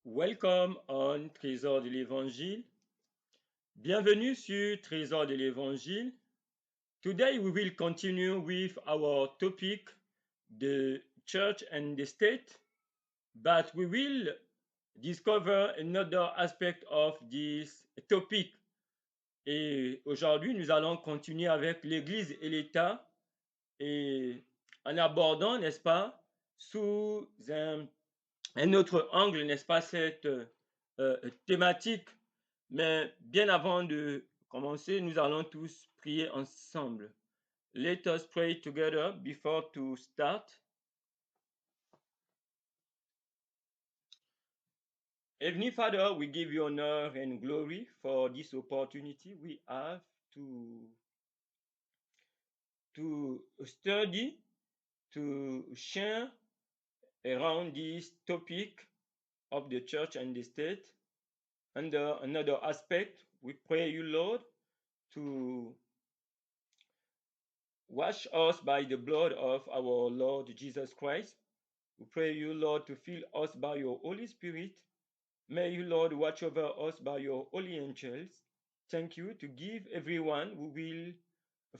Welcome on Trésor de l'Évangile. Bienvenue sur Trésor de l'Évangile. Today we will continue with our topic, the church and the state, but we will discover another aspect of this topic. Et aujourd'hui, nous allons continuer avec l'Église et l'État et en abordant, n'est-ce pas, sous un autre angle, n'est-ce pas, cette thématique. Mais bien avant de commencer, nous allons tous prier ensemble. Let us pray together before to start. Heavenly Father, we give you honor and glory for this opportunity we have to study, to share around this topic of the church and the state. Under another aspect, we pray you, Lord, to wash us by the blood of our Lord Jesus Christ. We pray you, Lord, to fill us by your Holy Spirit. May you, Lord, watch over us by your holy angels. Thank you to give everyone who will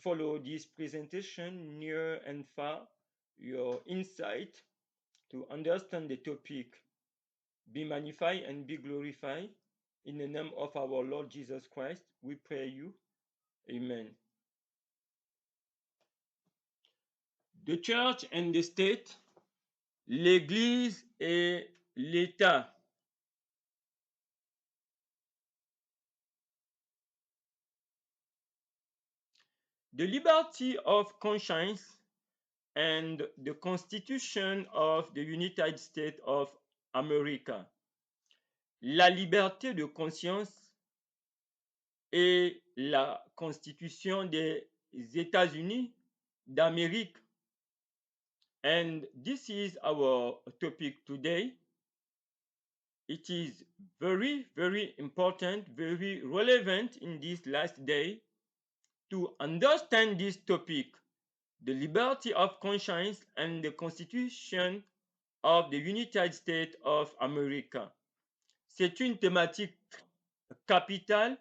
follow this presentation near and far your insight to understand the topic. Be magnified and be glorified. In the name of our Lord Jesus Christ, we pray you. Amen. The church and the state, l'Église et l'État. The liberty of conscience and the Constitution of the United States of America. La liberté de conscience et la Constitution des États-Unis d'Amérique. And this is our topic today. It is very, very important, very relevant in this last day to understand this topic, the liberty of conscience and the Constitution of the United States of America. C'est une thématique capitale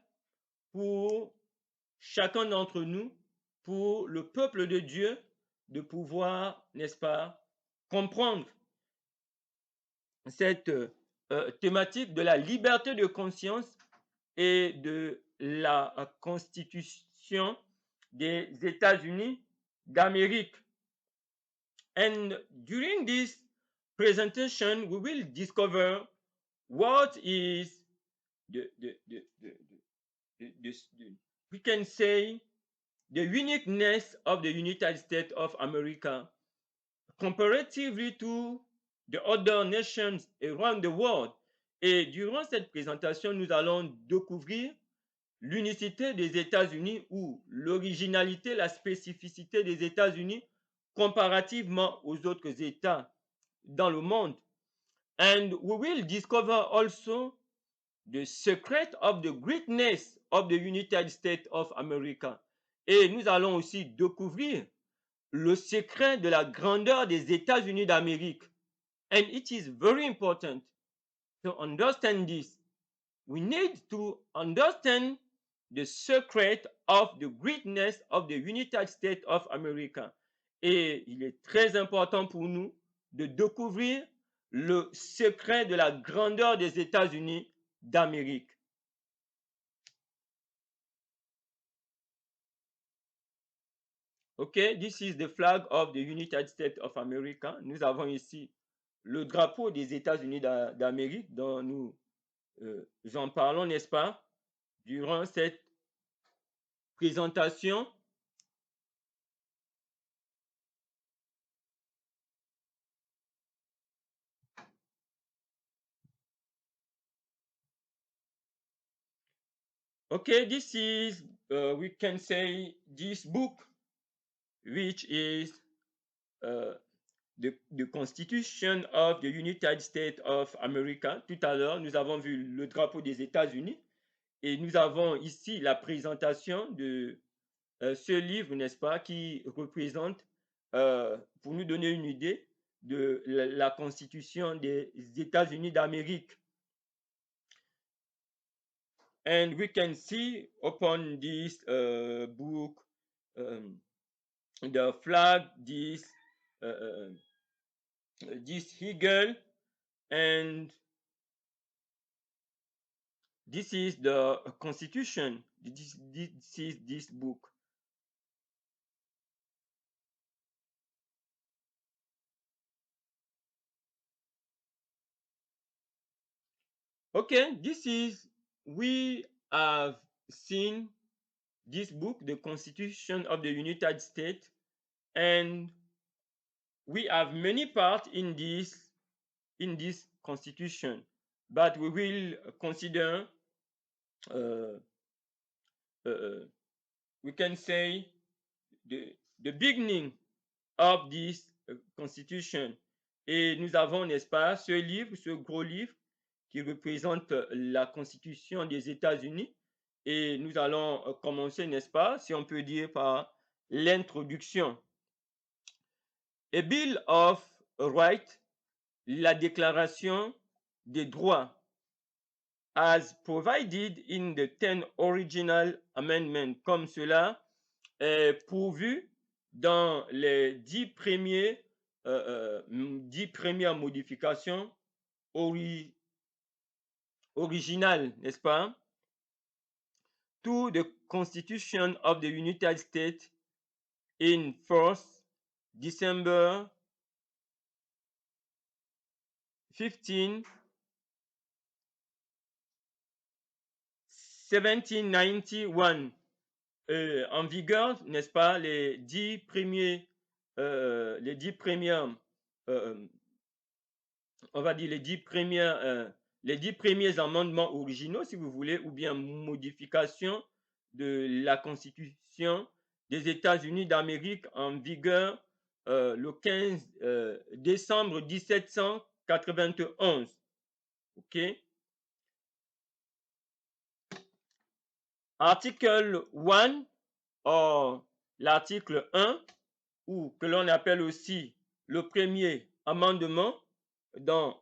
pour chacun d'entre nous, pour le peuple de Dieu, de pouvoir, n'est-ce pas, comprendre cette thématique de la liberté de conscience et de la Constitution des États-Unis d'Amérique. And during this presentation, we will discover what is we can say the uniqueness of the United States of America comparatively to the other nations around the world. Et durant cette présentation, nous allons découvrir l'unicité des États-Unis ou l'originalité, la spécificité des États-Unis comparativement aux autres États dans le monde. And we will discover also the secret of the greatness of the United States of America. Et nous allons aussi découvrir le secret de la grandeur des États-Unis d'Amérique. And it is very important to understand this. We need to understand the secret of the greatness of the United States of America. Et il est très important pour nous de découvrir le secret de la grandeur des États-Unis d'Amérique. Okay, this is the flag of the United States of America. Nous avons ici le drapeau des États-Unis d'Amérique dont nous en parlons, n'est-ce pas, durant cette présentation. Okay, this is, we can say, this book, which is the Constitution of the United States of America. Tout à l'heure, nous avons vu le drapeau des États-Unis et nous avons ici la présentation de ce livre, n'est-ce pas, qui représente, pour nous donner une idée de la Constitution des États-Unis d'Amérique. And we can see upon this book the flag, this eagle, and this is the constitution. This is this book. Okay, we have seen this book, the Constitution of the United States, and we have many parts in this constitution, but we will consider uh, uh, we can say the beginning of this constitution. Et nous avons, n'est-ce pas, ce livre, ce gros livre qui représente la constitution des États-Unis. Et nous allons commencer, n'est-ce pas, si on peut dire, par l'introduction. A Bill of Rights, la déclaration des droits, as provided in the 10 original amendments, comme cela est pourvu dans les 10 premières modifications originales, n'est-ce pas? To the Constitution of the United States in force December 15, 1791. En vigueur, n'est-ce pas, les 10 premières, on va dire les 10 premiers amendements originaux, si vous voulez, ou bien modifications de la Constitution des États-Unis d'Amérique en vigueur le 15 décembre 1791. OK? Article 1, or l'article 1, ou que l'on appelle aussi le premier amendement dans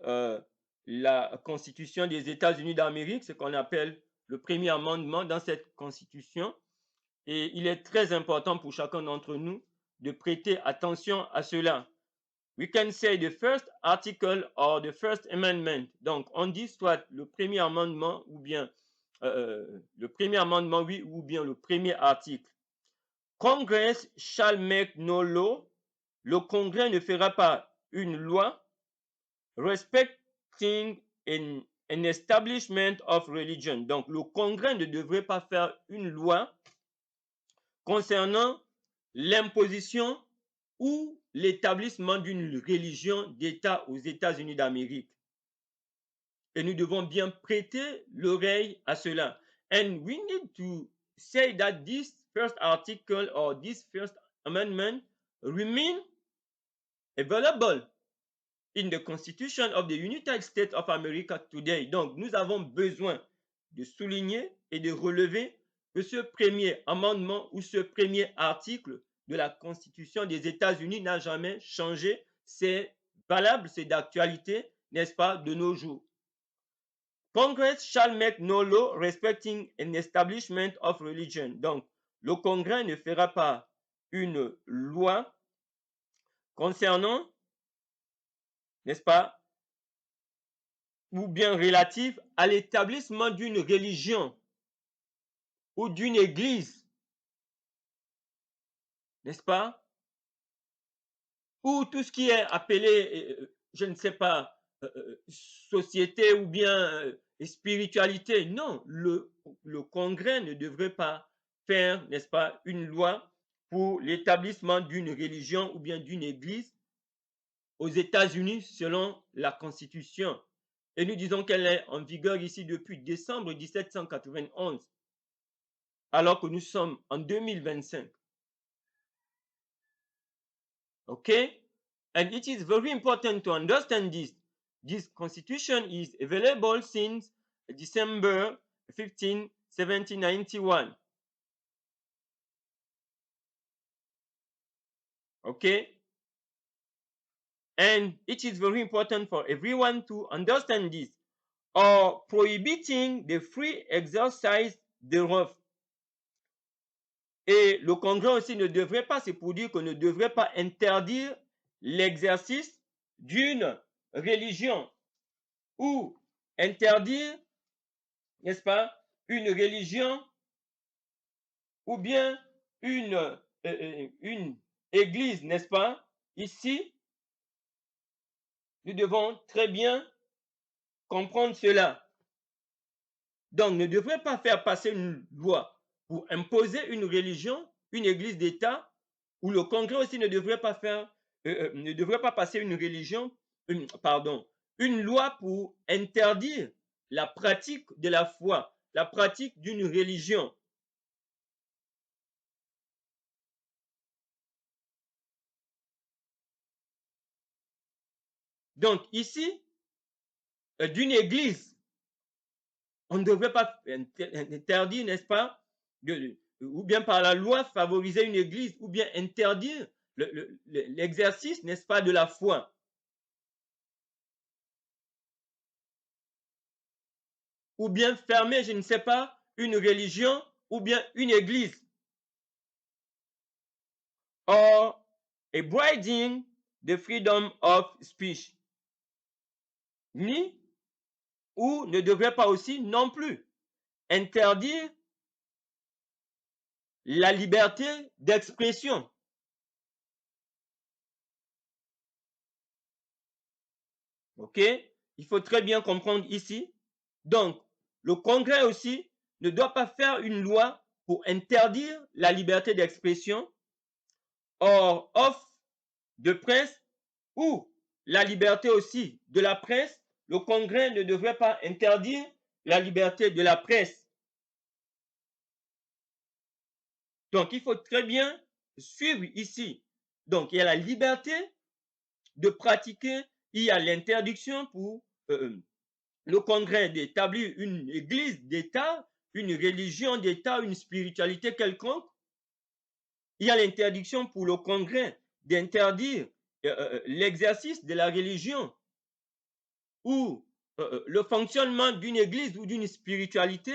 la Constitution des États-Unis d'Amérique, ce qu'on appelle le premier amendement dans cette Constitution. Et il est très important pour chacun d'entre nous de prêter attention à cela. We can say the first article or the first amendment. Donc, on dit soit le premier amendement ou bien le premier amendement, oui, ou bien le premier article. Congress shall make no law. Le Congrès ne fera pas une loi respecting an establishment of religion. Donc, le Congrès ne devrait pas faire une loi concernant l'imposition ou l'établissement d'une religion d'État aux États-Unis d'Amérique. Et nous devons bien prêter l'oreille à cela. And we need to say that this first article or this first amendment remain available in the Constitution of the United States of America today. Donc, nous avons besoin de souligner et de relever que ce premier amendement ou ce premier article de la Constitution des États-Unis n'a jamais changé. C'est valable, c'est d'actualité, n'est-ce pas, de nos jours. Congress shall make no law respecting an establishment of religion. Donc, le Congrès ne fera pas une loi concernant, n'est-ce pas, ou bien relative à l'établissement d'une religion ou d'une église, n'est-ce pas, ou tout ce qui est appelé, je ne sais pas, société ou bien spiritualité. Non, le Congrès ne devrait pas faire, n'est-ce pas, une loi pour l'établissement d'une religion ou bien d'une église aux États-Unis selon la Constitution. Et nous disons qu'elle est en vigueur ici depuis décembre 1791, alors que nous sommes en 2025. Okay? And it is very important to understand this. This constitution is available since December 15, 1791. Okay? And it is very important for everyone to understand this. or prohibiting the free exercise thereof. Et le Congrès aussi ne devrait pas, c'est pour dire qu'on ne devrait pas interdire l'exercice d'une religion ou interdire, n'est-ce pas, une religion ou bien une église, n'est-ce pas? Ici, nous devons très bien comprendre cela. Donc, ne devrait pas faire passer une loi pour imposer une religion, une église d'État, ou le Congrès aussi ne devrait pas faire, ne devrait pas passer une religion, une loi pour interdire la pratique de la foi, la pratique d'une religion. Donc ici, d'une église, on ne devrait pas interdire, n'est-ce pas, ou bien par la loi favoriser une église, ou bien interdire l'exercice, n'est-ce pas, de la foi. Ou bien fermer, je ne sais pas, une religion, ou bien une église. Or, abridging the freedom of speech. Ni, ou ne devrait pas aussi non plus interdire la liberté d'expression. OK? Il faut très bien comprendre ici. Donc, le Congrès aussi ne doit pas faire une loi pour interdire la liberté d'expression. Or, offre de presse ou la liberté aussi de la presse, le Congrès ne devrait pas interdire la liberté de la presse. Donc, il faut très bien suivre ici. Donc, il y a la liberté de pratiquer, il y a l'interdiction pour le Congrès d'établir une église d'État, une religion d'État, une spiritualité quelconque. Il y a l'interdiction pour le Congrès d'interdire l'exercice de la religion ou le fonctionnement d'une église ou d'une spiritualité.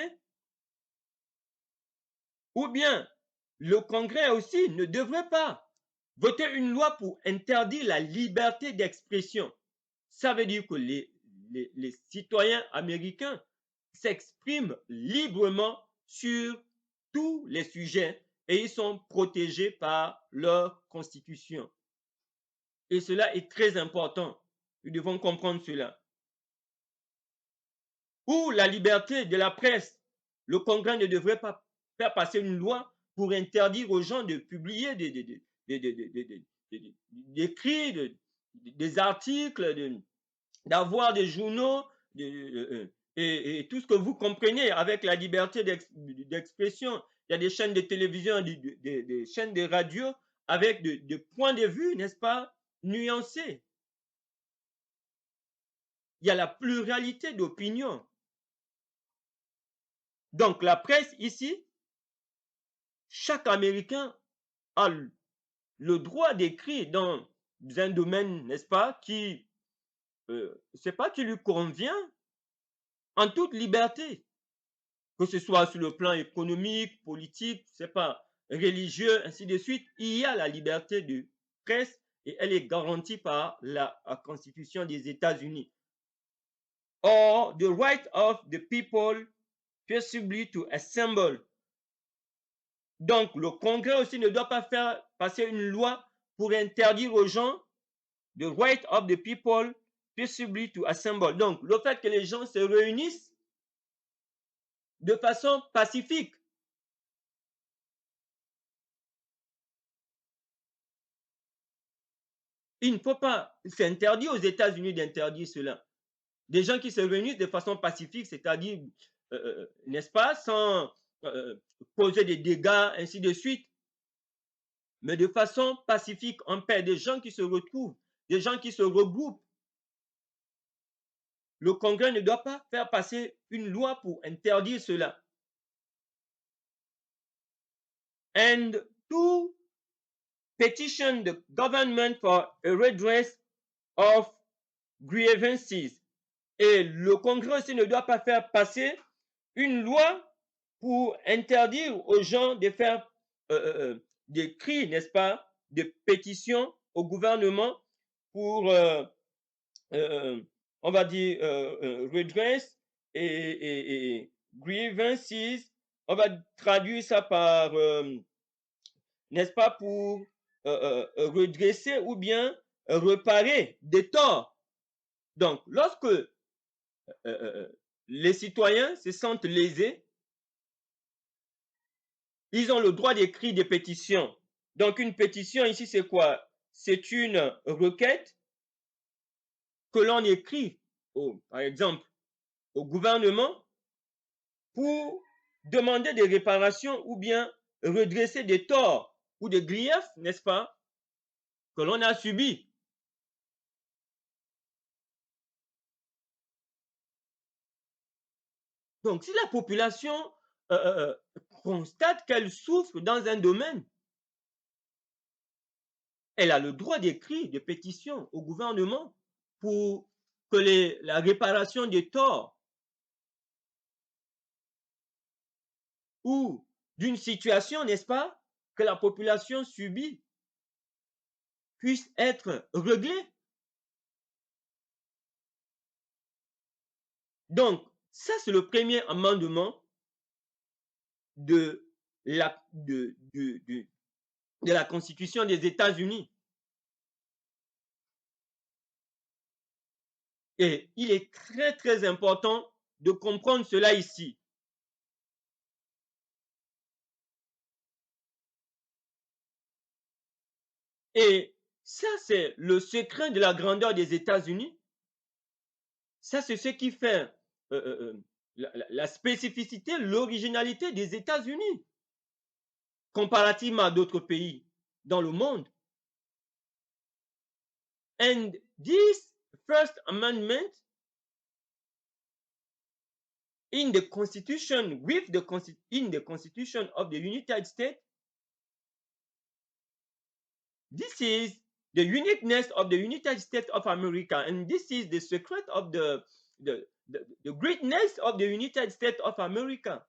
Ou bien, le Congrès aussi ne devrait pas voter une loi pour interdire la liberté d'expression. Ça veut dire que les citoyens américains s'expriment librement sur tous les sujets et ils sont protégés par leur constitution. Et cela est très important. Nous devons comprendre cela. Ou la liberté de la presse. Le Congrès ne devrait pas faire passer une loi pour interdire aux gens de publier des écrits, des articles, d'avoir des journaux et tout ce que vous comprenez avec la liberté d'expression. Il y a des chaînes de télévision, des chaînes de radio avec des points de vue, n'est-ce pas, nuancés. Il y a la pluralité d'opinions. Donc la presse ici, chaque Américain a le droit d'écrire dans un domaine, n'est-ce pas, qui, c'est pas qui lui convient, en toute liberté, que ce soit sur le plan économique, politique, c'est pas religieux, ainsi de suite. Il y a la liberté de presse et elle est garantie par la Constitution des États-Unis. Or, the right of the people peaceably to assemble. Donc, le Congrès aussi ne doit pas faire passer une loi pour interdire aux gens the right of the people peaceably to assemble. Donc, le fait que les gens se réunissent de façon pacifique. Il ne faut pas, c'est interdit aux États-Unis d'interdire cela. Des gens qui se réunissent de façon pacifique, c'est-à-dire, n'est-ce pas, sans causer des dégâts, ainsi de suite, mais de façon pacifique, en paix, des gens qui se retrouvent, des gens qui se regroupent. Le Congrès ne doit pas faire passer une loi pour interdire cela. And to petition the government for a redress of grievances. Et le Congrès aussi ne doit pas faire passer une loi pour interdire aux gens de faire des cris, n'est-ce pas, des pétitions au gouvernement pour, on va dire, redress et grievances. On va traduire ça par, n'est-ce pas, pour redresser ou bien réparer des torts. Donc, lorsque les citoyens se sentent lésés, ils ont le droit d'écrire des pétitions. Donc, une pétition ici, c'est quoi? C'est une requête que l'on écrit, par exemple, au gouvernement pour demander des réparations ou bien redresser des torts ou des griefs, n'est-ce pas, que l'on a subis. Donc, si la population constate qu'elle souffre dans un domaine, elle a le droit d'écrire des pétitions au gouvernement pour que la réparation des torts ou d'une situation, n'est-ce pas, que la population subit puisse être réglée. Donc, ça, c'est le premier amendement de la, de la Constitution des États-Unis. Et il est très, très important de comprendre cela ici. Et ça, c'est le secret de la grandeur des États-Unis. Ça, c'est ce qui fait la spécificité, l'originalité des États-Unis comparativement à d'autres pays dans le monde. And this First Amendment in the Constitution, in the Constitution of the United States, this is the uniqueness of the United States of America, and this is the secret of the greatness of the United States of America.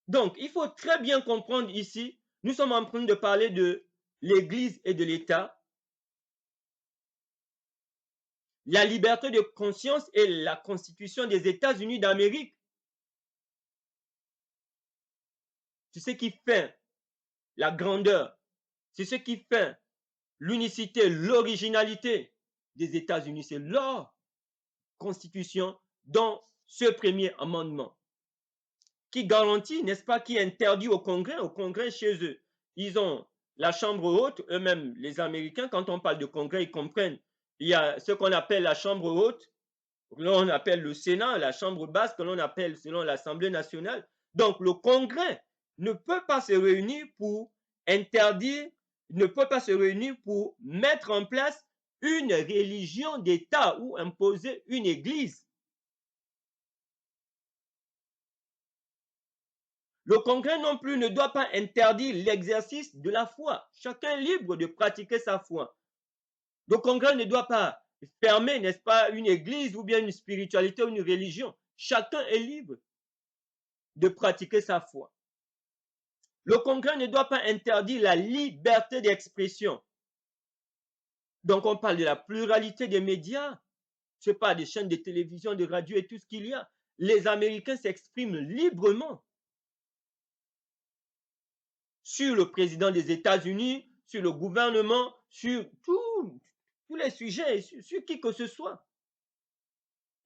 Donc, il faut très bien comprendre ici, nous sommes en train de parler de l'Église et de l'État, la liberté de conscience et la Constitution des États-Unis d'Amérique. C'est ce qui fait la grandeur, c'est ce qui fait l'unicité, l'originalité des États-Unis. C'est leur Constitution dans ce premier amendement qui garantit, n'est-ce pas, qui interdit au Congrès chez eux. Ils ont la Chambre haute, eux-mêmes, les Américains, quand on parle de Congrès, ils comprennent. Il y a ce qu'on appelle la Chambre haute, que l'on appelle le Sénat, la Chambre basse, que l'on appelle selon l'Assemblée nationale. Donc, le Congrès ne peut pas se réunir pour interdire, ne peut pas se réunir pour mettre en place une religion d'État ou imposer une église. Le Congrès non plus ne doit pas interdire l'exercice de la foi. Chacun est libre de pratiquer sa foi. Le Congrès ne doit pas fermer, n'est-ce pas, une église ou bien une spiritualité ou une religion. Chacun est libre de pratiquer sa foi. Le Congrès ne doit pas interdire la liberté d'expression. Donc, on parle de la pluralité des médias. Je ne sais pas, des chaînes de télévision, de radio et tout ce qu'il y a. Les Américains s'expriment librement sur le président des États-Unis, sur le gouvernement, sur tous les sujets, sur qui que ce soit.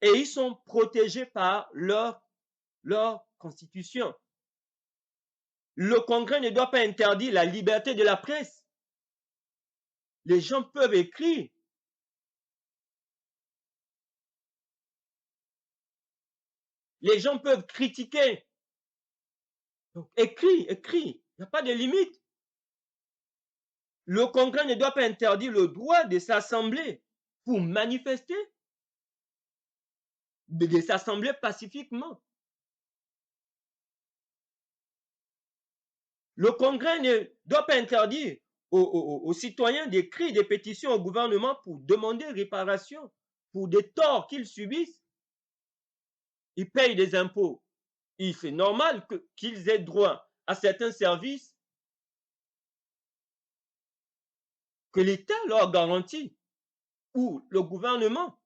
Et ils sont protégés par leur constitution. Le Congrès ne doit pas interdire la liberté de la presse. Les gens peuvent écrire. Les gens peuvent critiquer. Donc, écrit. Il n'y a pas de limite. Le Congrès ne doit pas interdire le droit de s'assembler pour manifester, de s'assembler pacifiquement. Le Congrès ne doit pas interdire aux citoyens d'écrire des pétitions au gouvernement pour demander réparation pour des torts qu'ils subissent. Ils payent des impôts. C'est normal qu'ils aient droit à certains services que l'État leur garantit ou le gouvernement.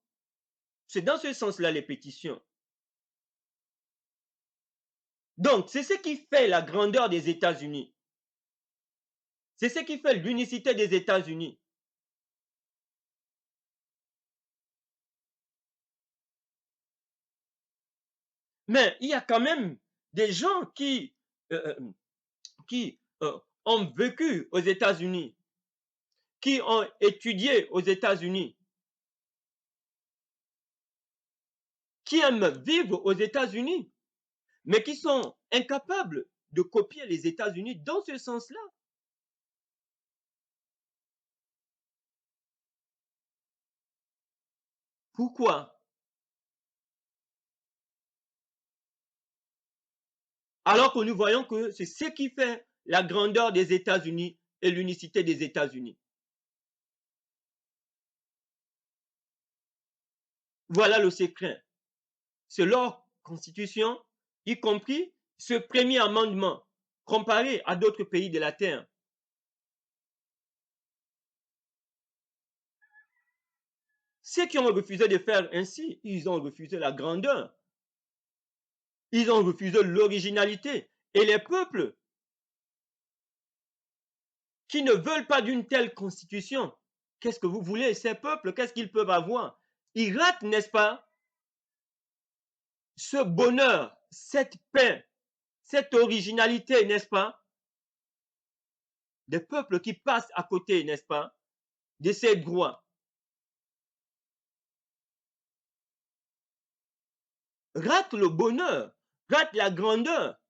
C'est dans ce sens-là les pétitions. Donc, c'est ce qui fait la grandeur des États-Unis. C'est ce qui fait l'unicité des États-Unis. Mais il y a quand même des gens qui ont vécu aux États-Unis, qui ont étudié aux États-Unis, qui aiment vivre aux États-Unis, mais qui sont incapables de copier les États-Unis dans ce sens-là. Pourquoi? Alors que nous voyons que c'est ce qui fait la grandeur des États-Unis et l'unicité des États-Unis. Voilà le secret. C'est leur constitution, y compris ce premier amendement, comparé à d'autres pays de la Terre. Ceux qui ont refusé de faire ainsi, ils ont refusé la grandeur. Ils ont refusé l'originalité. Et les peuples qui ne veulent pas d'une telle constitution, qu'est-ce que vous voulez? Ces peuples, qu'est-ce qu'ils peuvent avoir? Ils ratent, n'est-ce pas, ce bonheur, cette paix, cette originalité, n'est-ce pas? Des peuples qui passent à côté, n'est-ce pas, de ces droits. Ratent le bonheur, ratent la grandeur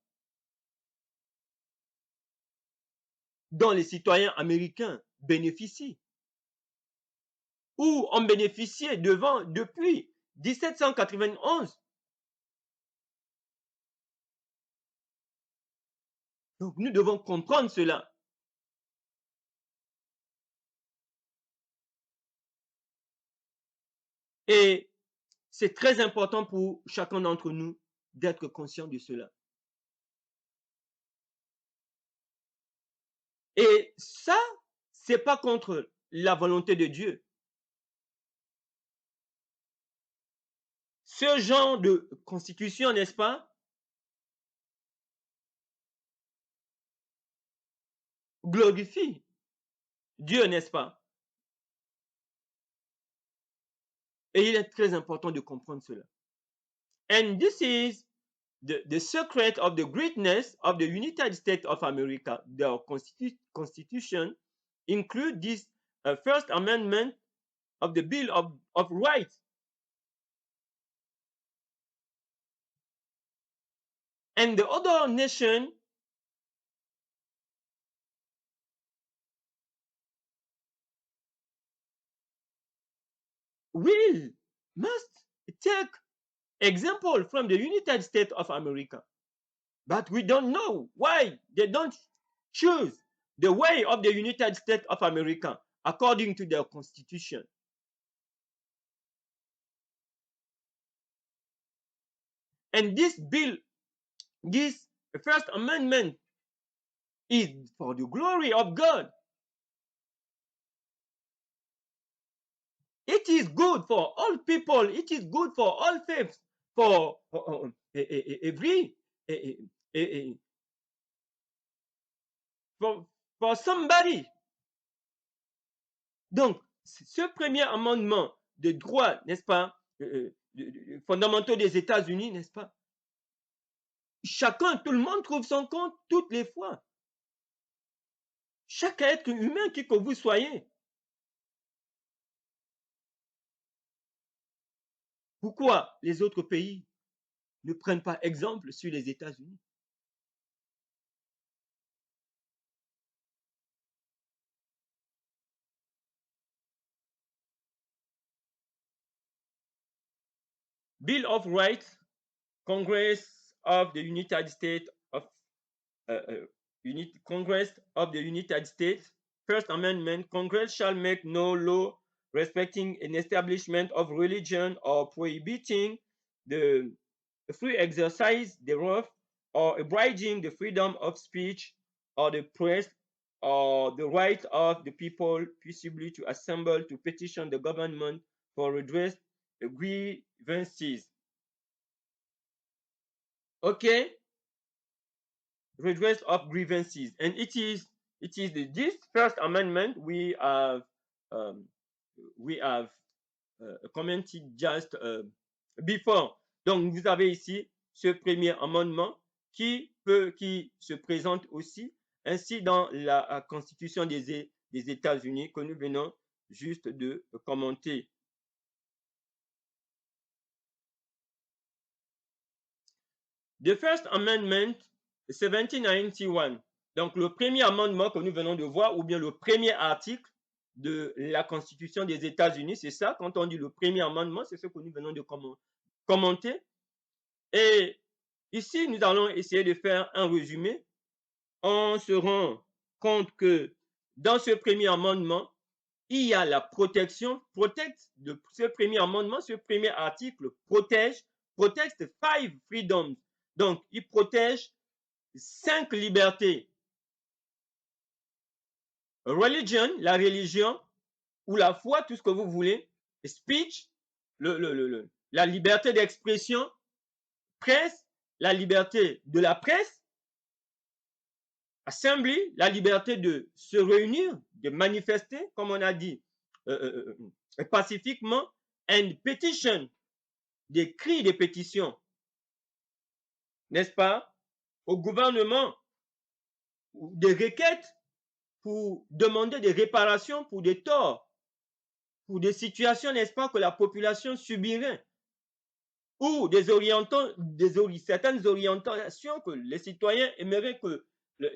dont les citoyens américains bénéficient ou ont bénéficié depuis 1791. Donc nous devons comprendre cela. Et c'est très important pour chacun d'entre nous d'être conscient de cela. Et ça, c'est pas contre la volonté de Dieu. Ce genre de constitution, n'est-ce pas, glorifie Dieu, n'est-ce pas? Et il est très important de comprendre cela. And this is the secret of the greatness of the United States of America. Their constitution include this First Amendment of the Bill of Rights. And the other nation must take example from the United States of America. But we don't know why they don't choose the way of the United States of America according to their constitution. And this bill, this First Amendment, is for the glory of God. It is good for all people. It is good for all faiths, for every for somebody. Donc, ce premier amendement de droits, n'est-ce pas, fondamentaux des États-Unis, n'est-ce pas, chacun, tout le monde trouve son compte toutes les fois. Chaque être humain, qui que vous soyez. Pourquoi les autres pays ne prennent pas exemple sur les États-Unis? Bill of Rights, Congress of the United States of Congress of the United States First Amendment, Congress shall make no law respecting an establishment of religion or prohibiting the free exercise thereof or abridging the freedom of speech or the press or the right of the people peaceably to assemble to petition the government for redress grievances. Okay, redress of grievances, and it is this First Amendment we have commented just before. Donc vous avez ici ce premier amendement qui se présente aussi ainsi dans la Constitution des États-Unis que nous venons juste de commenter. The First Amendment 1791. Donc le premier amendement que nous venons de voir, ou bien le premier article de la Constitution des États-Unis, c'est ça. Quand on dit le premier amendement, c'est ce que nous venons de commenter. Et ici, nous allons essayer de faire un résumé. On se rend compte que dans ce premier amendement, il y a la protection, de ce premier amendement, ce premier article protège 5 freedoms. Donc, il protège 5 libertés. Religion, la religion, ou la foi, tout ce que vous voulez. Speech, la liberté d'expression. Presse, la liberté de la presse. Assembly, la liberté de se réunir, de manifester, comme on a dit, pacifiquement. And petition, des cris de pétition, n'est-ce pas, au gouvernement, des requêtes pour demander des réparations pour des torts, pour des situations, n'est-ce pas, que la population subirait, ou certaines orientations que les citoyens aimeraient que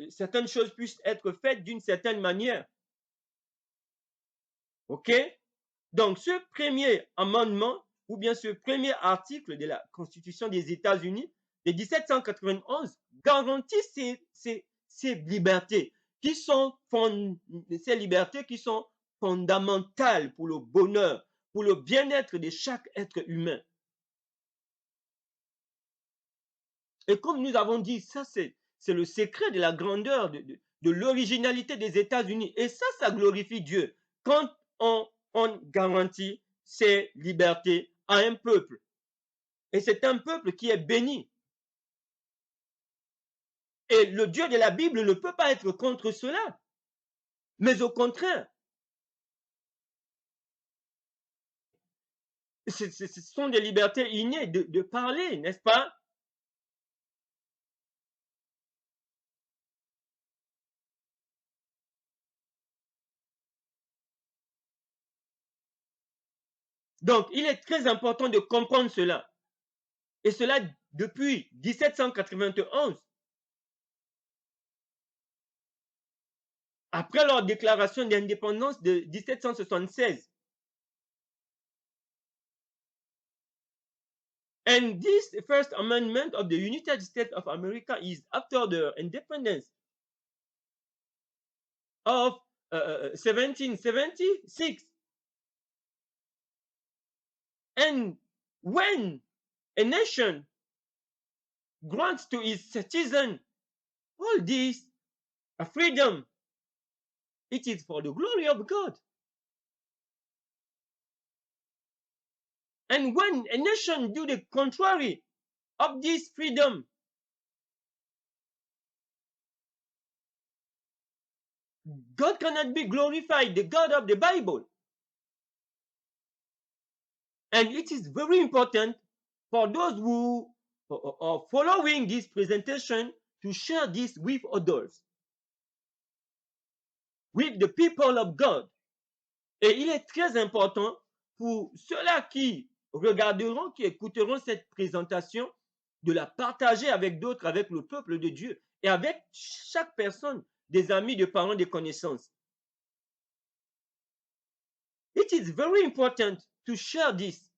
certaines choses puissent être faites d'une certaine manière. OK? Donc, ce premier amendement, ou bien ce premier article de la Constitution des États-Unis de 1791 garantit ces libertés qui sont fondamentales pour le bonheur, pour le bien-être de chaque être humain. Et comme nous avons dit, ça c'est le secret de la grandeur, de l'originalité des États-Unis. Et ça glorifie Dieu. Quand on garantit ces libertés à un peuple. Et c'est un peuple qui est béni. Et le Dieu de la Bible ne peut pas être contre cela. Mais au contraire, ce sont des libertés innées de parler, n'est-ce pas? Donc, il est très important de comprendre cela. Et cela depuis 1791. Après leur déclaration d'indépendance de 1776. And this First Amendment of the United States of America is after the independence of 1776. And when a nation grants to its citizens all this freedom, it is for the glory of God. And when a nation do the contrary of this freedom, God cannot be glorified, the God of the Bible. And it is very important for those who are following this presentation to share this with others, with the people of God. Et il est très important pour ceux-là qui regarderont, qui écouteront cette présentation, de la partager avec d'autres, avec le peuple de Dieu et avec chaque personne, des amis, des parents, des connaissances. It is very important to share this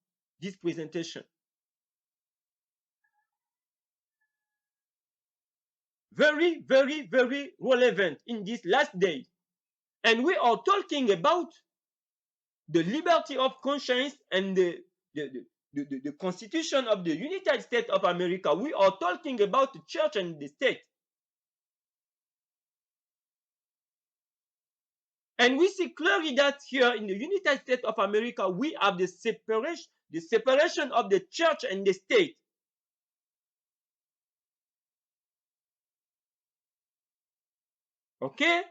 presentation. Very, very, very relevant in these last days. And we are talking about the liberty of conscience and the Constitution of the United States of America. We are talking about the church and the state. And we see clearly that here in the United States of America, we have the separation of the church and the state. Okay?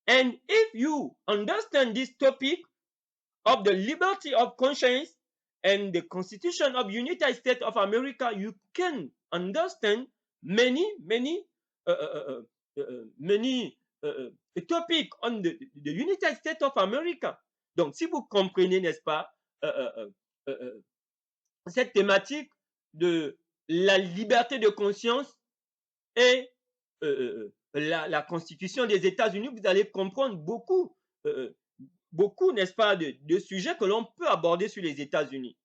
And if you understand this topic of the liberty of conscience and the Constitution of United States of America, you can understand many topics on the United States of America. Donc, si vous comprenez, n'est-ce pas, cette thématique de la liberté de conscience et la Constitution des États-Unis, vous allez comprendre beaucoup, n'est-ce pas, de sujets que l'on peut aborder sur les États-Unis.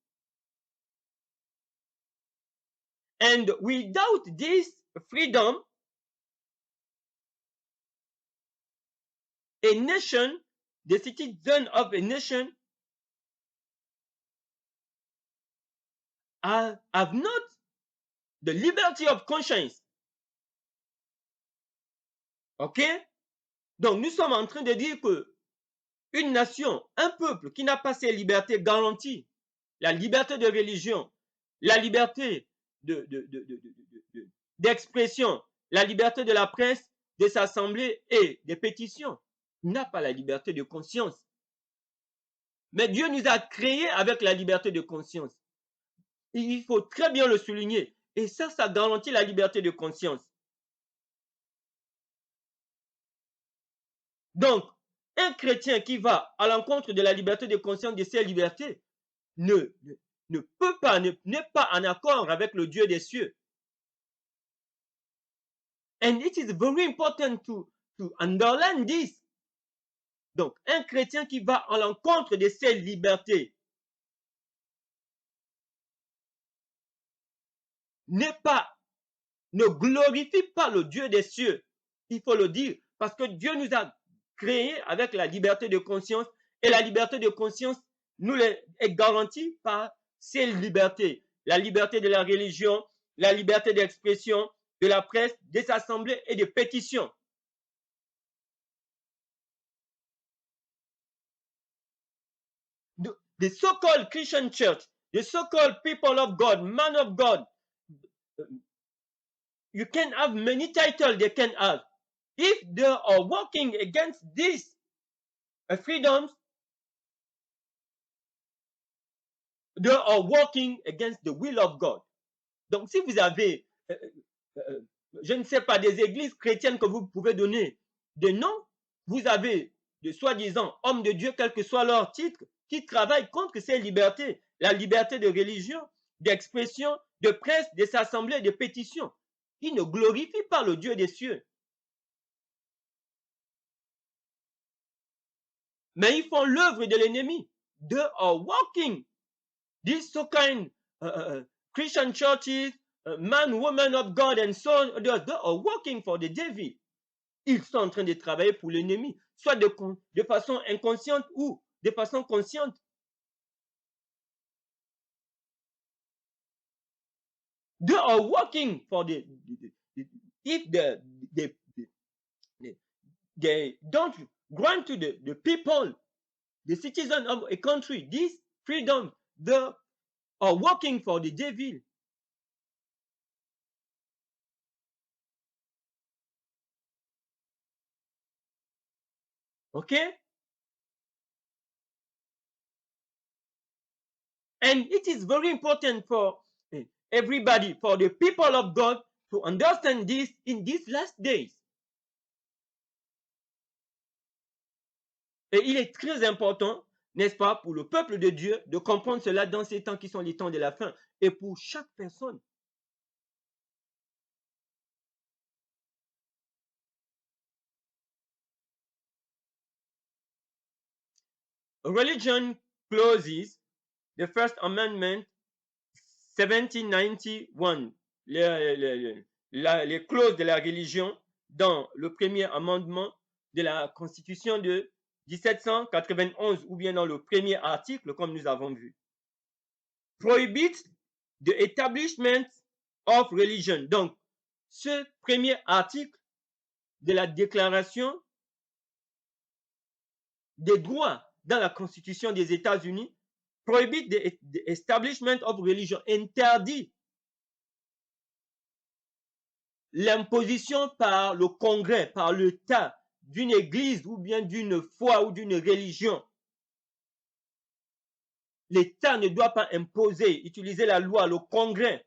And without this freedom, a nation, the citizen of a nation, have not the liberty of conscience. OK? Donc, nous sommes en train de dire que une nation, un peuple qui n'a pas ces libertés garanties, la liberté de religion, la liberté d'expression, la liberté de la presse, de s'assembler et des pétitions, n'a pas la liberté de conscience. Mais Dieu nous a créés avec la liberté de conscience. Il faut très bien le souligner. Et ça garantit la liberté de conscience. Donc, un chrétien qui va à l'encontre de la liberté de conscience, de ses libertés, ne peut pas, n'est pas en accord avec le Dieu des cieux. And it is very important to underline this. Donc, un chrétien qui va à l'encontre de ses libertés ne glorifie pas le Dieu des cieux. Il faut le dire, parce que Dieu nous a créés avec la liberté de conscience, et la liberté de conscience nous est garantie par ces libertés. La liberté de la religion, la liberté d'expression, de la presse, des assemblées et de pétitions. The so-called Christian church, the so-called people of God, man of God, you can have many titles they can have. If they are working against these freedoms, they are working against the will of God. Donc, si vous avez, je ne sais pas, des églises chrétiennes que vous pouvez donner des noms, vous avez de soi-disant hommes de Dieu, quel que soit leur titre, qui travaillent contre ces libertés, la liberté de religion, d'expression, de presse, de s'assembler, de pétition. Ils ne glorifient pas le Dieu des cieux. Mais ils font l'œuvre de l'ennemi. They are working. These so-kind Christian churches, man, woman of God, and so on, they are working for the devil. Ils sont en train de travailler pour l'ennemi, soit de façon inconsciente ou de façon consciente. They are working for if they don't grant to the people, the citizens of a country, this freedom, they are working for the devil. Okay? And it is very important for everybody, for the people of God, to understand this in these last days. Et il est très important, n'est-ce pas, pour le peuple de Dieu de comprendre cela dans ces temps qui sont les temps de la fin, et pour chaque personne. Religion clauses, the First Amendment, 1791, les clauses de la religion, dans le premier amendement de la Constitution de 1791 ou bien dans le premier article, comme nous avons vu. Prohibits the establishment of religion. Donc, ce premier article de la Déclaration des droits dans la Constitution des États-Unis prohibit the establishment of religion, interdit l'imposition par le Congrès, par l'État, d'une église ou bien d'une foi ou d'une religion. L'État ne doit pas imposer, utiliser la loi, le Congrès.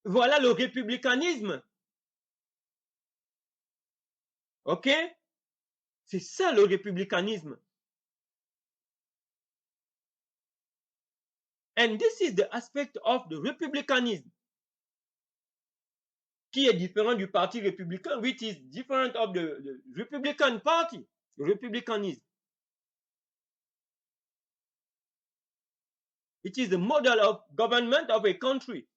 Voilà le républicanisme. OK? C'est ça le républicanisme. And this is the aspect of the republicanism, qui est différent du parti républicain, which is different of the Republican Party, le républicanisme. It is the model of government of a country.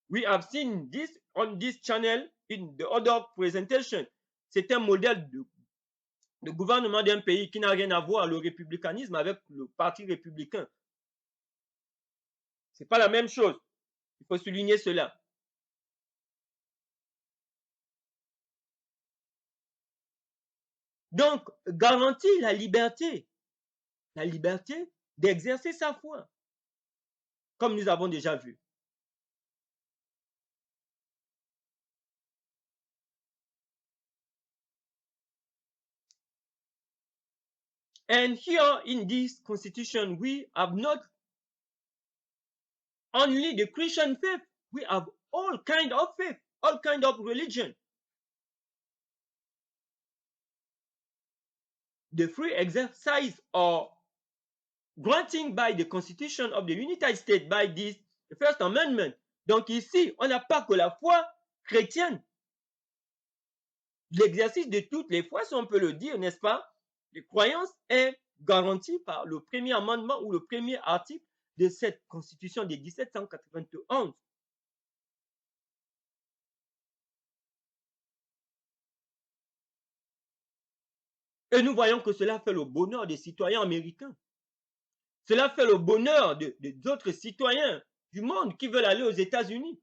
We have seen this on this channel in the other presentation. C'est un modèle de gouvernement d'un pays qui n'a rien à voir, le républicanisme, avec le parti républicain. C'est pas la même chose. Il faut souligner cela. Donc, garantit la liberté d'exercer sa foi, comme nous avons déjà vu. And here in this constitution, we have not only the Christian faith, we have all kind of faith, all kind of religion. The free exercise or granting by the Constitution of the United States by this First Amendment. Donc ici, on n'a pas que la foi chrétienne. L'exercice de toutes les foi, si on peut le dire, n'est-ce pas? Les croyances est garantie par le premier amendement ou le premier article de cette Constitution de 1791. Et nous voyons que cela fait le bonheur des citoyens américains. Cela fait le bonheur d'autres citoyens du monde qui veulent aller aux États-Unis.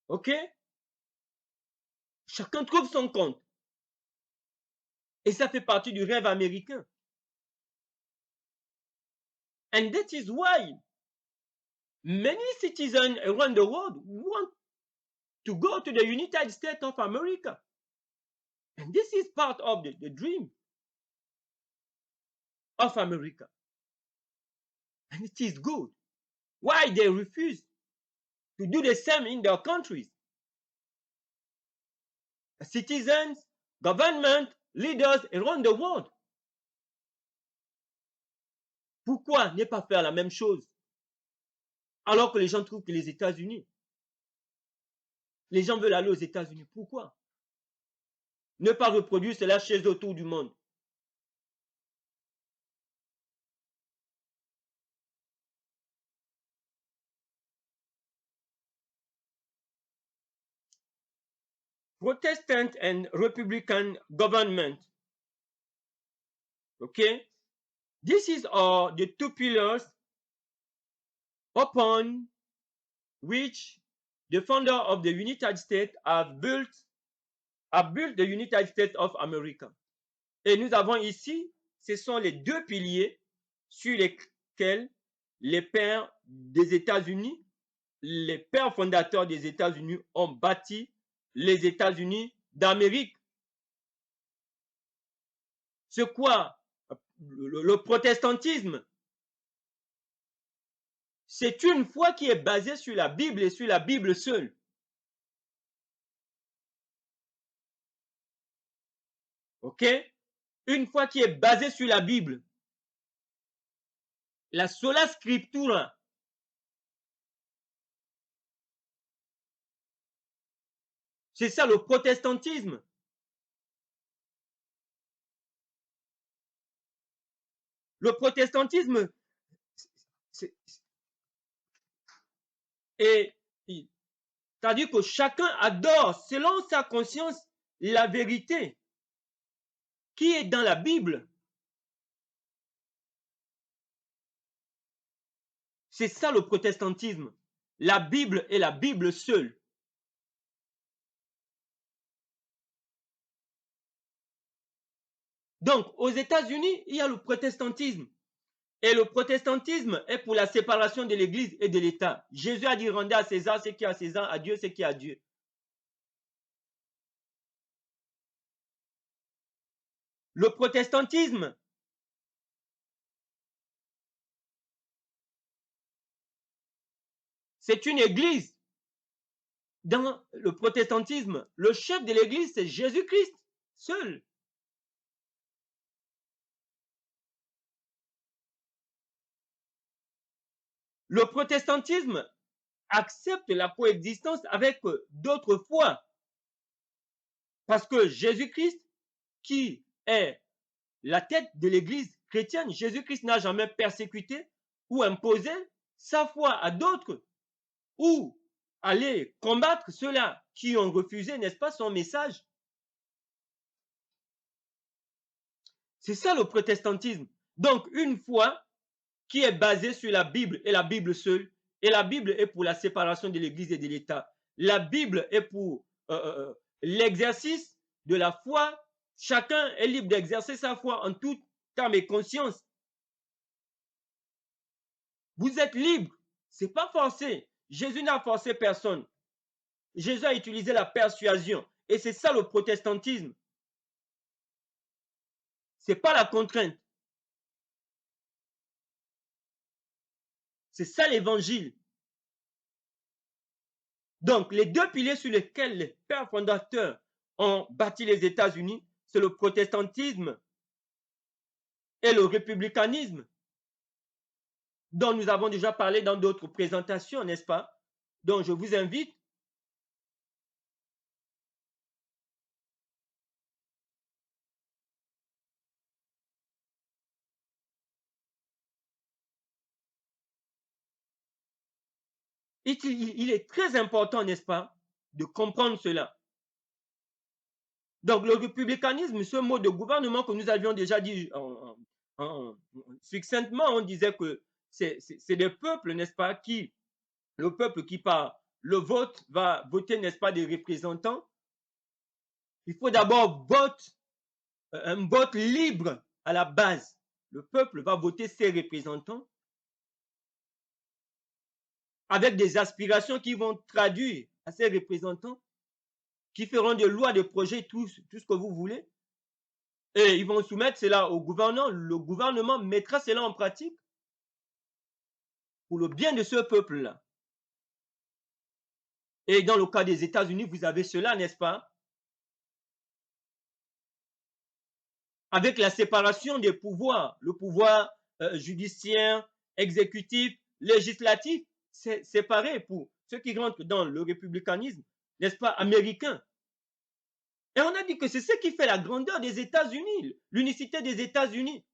OK? Chacun trouve son compte. Et ça fait partie du rêve américain. And that is why many citizens around the world want to go to the United States of America. And this is part of the dream of America. And it is good. Why they refuse to do the same in their countries? Citizens, government, leaders around the world. Pourquoi ne pas faire la même chose? Alors que les gens trouvent que les États-Unis, les gens veulent aller aux États-Unis. Pourquoi? Ne pas reproduire cela chez eux autour du monde. Protestant and Republican government. Okay? This is the two pillars upon which the founder of the United States have built the United States of America. Et nous avons ici, ce sont les deux piliers sur lesquels les pères des États-Unis, les pères fondateurs des États-Unis ont bâti les États-Unis d'Amérique. C'est quoi le protestantisme? C'est une foi qui est basée sur la Bible et sur la Bible seule. OK? Une foi qui est basée sur la Bible. La sola scriptura. C'est ça le protestantisme. Le protestantisme, Et c'est-à-dire que chacun adore selon sa conscience la vérité qui est dans la Bible. C'est ça le protestantisme. La Bible est la Bible seule. Donc, aux États-Unis, il y a le protestantisme. Et le protestantisme est pour la séparation de l'Église et de l'État. Jésus a dit, rendez à César ce qui est à César, à Dieu ce qui est à Dieu. Le protestantisme, c'est une église. Dans le protestantisme, le chef de l'église, c'est Jésus-Christ seul. Le protestantisme accepte la coexistence avec d'autres foi. Parce que Jésus-Christ, qui est la tête de l'église chrétienne, Jésus-Christ n'a jamais persécuté ou imposé sa foi à d'autres ou aller combattre ceux-là qui ont refusé, n'est-ce pas, son message. C'est ça le protestantisme. Donc, une foi qui est basée sur la Bible et la Bible seule, et la Bible est pour la séparation de l'Église et de l'État. La Bible est pour l'exercice de la foi. Chacun est libre d'exercer sa foi en toute âme et conscience. Vous êtes libre. Ce n'est pas forcé. Jésus n'a forcé personne. Jésus a utilisé la persuasion. Et c'est ça le protestantisme. Ce n'est pas la contrainte. C'est ça l'évangile. Donc, les deux piliers sur lesquels les pères fondateurs ont bâti les États-Unis, c'est le protestantisme et le républicanisme, dont nous avons déjà parlé dans d'autres présentations, n'est-ce pas? Donc, je vous invite il est très important, n'est-ce pas, de comprendre cela. Donc, le républicanisme, ce mot de gouvernement que nous avions déjà dit succinctement, on disait que c'est des peuples, n'est-ce pas, qui, le peuple qui par le vote va voter, n'est-ce pas, des représentants. Il faut d'abord un vote libre à la base. Le peuple va voter ses représentants avec des aspirations qui vont traduire à ces représentants, qui feront des lois, des projets, tout ce que vous voulez. Et ils vont soumettre cela au gouvernement. Le gouvernement mettra cela en pratique pour le bien de ce peuple-là. Et dans le cas des États-Unis, vous avez cela, n'est-ce pas? Avec la séparation des pouvoirs, le pouvoir judiciaire, exécutif, législatif, c'est séparé pour ceux qui rentrent dans le républicanisme, n'est-ce pas, américain. Et on a dit que c'est ce qui fait la grandeur des États-Unis, l'unicité des États-Unis,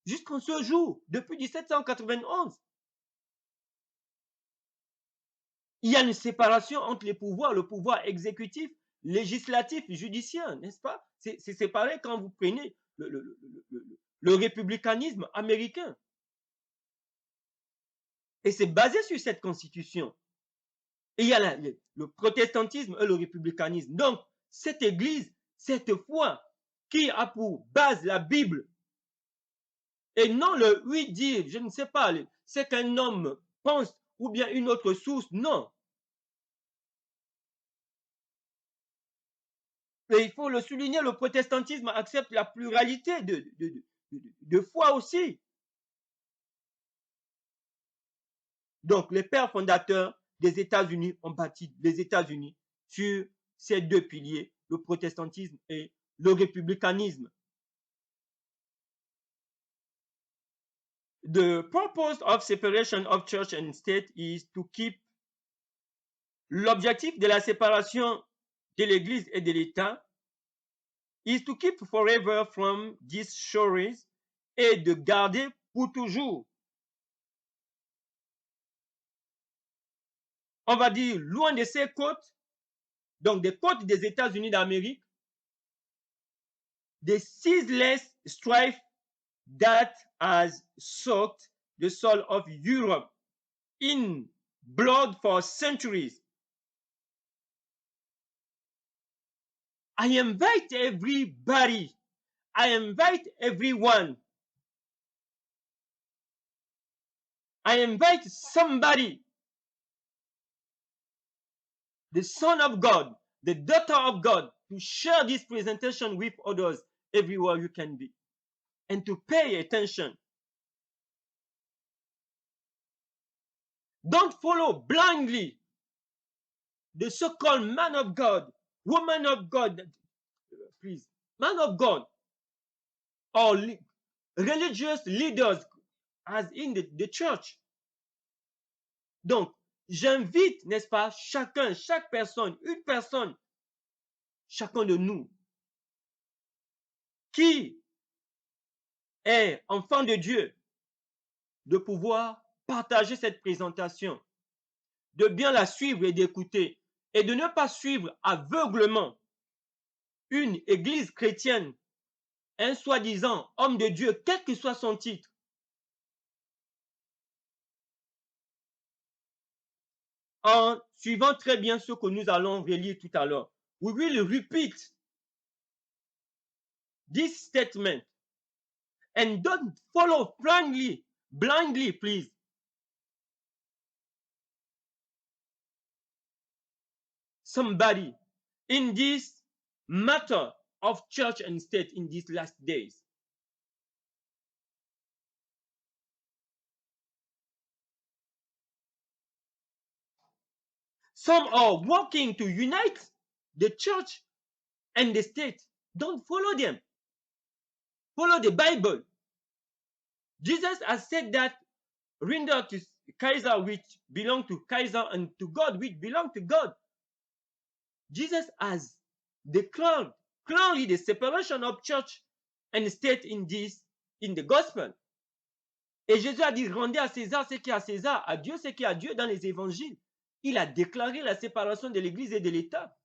jusqu'en ce jour, depuis 1791. Il y a une séparation entre les pouvoirs, le pouvoir exécutif, législatif, judiciaire, n'est-ce pas? C'est séparé quand vous prenez le républicanisme américain. Et c'est basé sur cette constitution. Et il y a le protestantisme et le républicanisme. Donc, cette église, cette foi qui a pour base la Bible et non le oui dire, je ne sais pas, c'est qu'un homme pense ou bien une autre source, non. Et il faut le souligner, le protestantisme accepte la pluralité de foi aussi. Donc, les pères fondateurs des États-Unis ont bâti les États-Unis sur ces deux piliers, le protestantisme et le républicanisme. The purpose of separation of church and state is to keep. L'objectif de la séparation de l'Église et de l'État is to keep forever from these shores et de garder pour toujours on va dire, loin de ces côtes, donc des côtes des États-Unis d'Amérique, the ceaseless strife that has soaked the soul of Europe in blood for centuries. I invite everybody, I invite everyone, I invite somebody, the Son of God, the daughter of God, to share this presentation with others everywhere you can be, and to pay attention. Don't follow blindly the so-called man of God, woman of God, please, man of God, or religious leaders as in the church. Donc, j'invite, n'est-ce pas, chacun, chaque personne, une personne, chacun de nous qui est enfant de Dieu, de pouvoir partager cette présentation, de bien la suivre et d'écouter, et de ne pas suivre aveuglement une église chrétienne, un soi-disant homme de Dieu, quel que soit son titre. En suivant très bien ce que nous allons relire tout à l'heure. We will repeat this statement and don't follow blindly, please. Somebody in this matter of church and state in these last days. Some are working to unite the church and the state. Don't follow them. Follow the Bible. Jesus has said that render to Caesar which belong to Caesar and to God which belong to God. Jesus has declared clearly the separation of church and state in the gospel. Et Jésus a dit, rendez à César ce qui est à César, à Dieu ce qui est à Dieu dans les évangiles. Il a déclaré la séparation de l'Église et de l'État.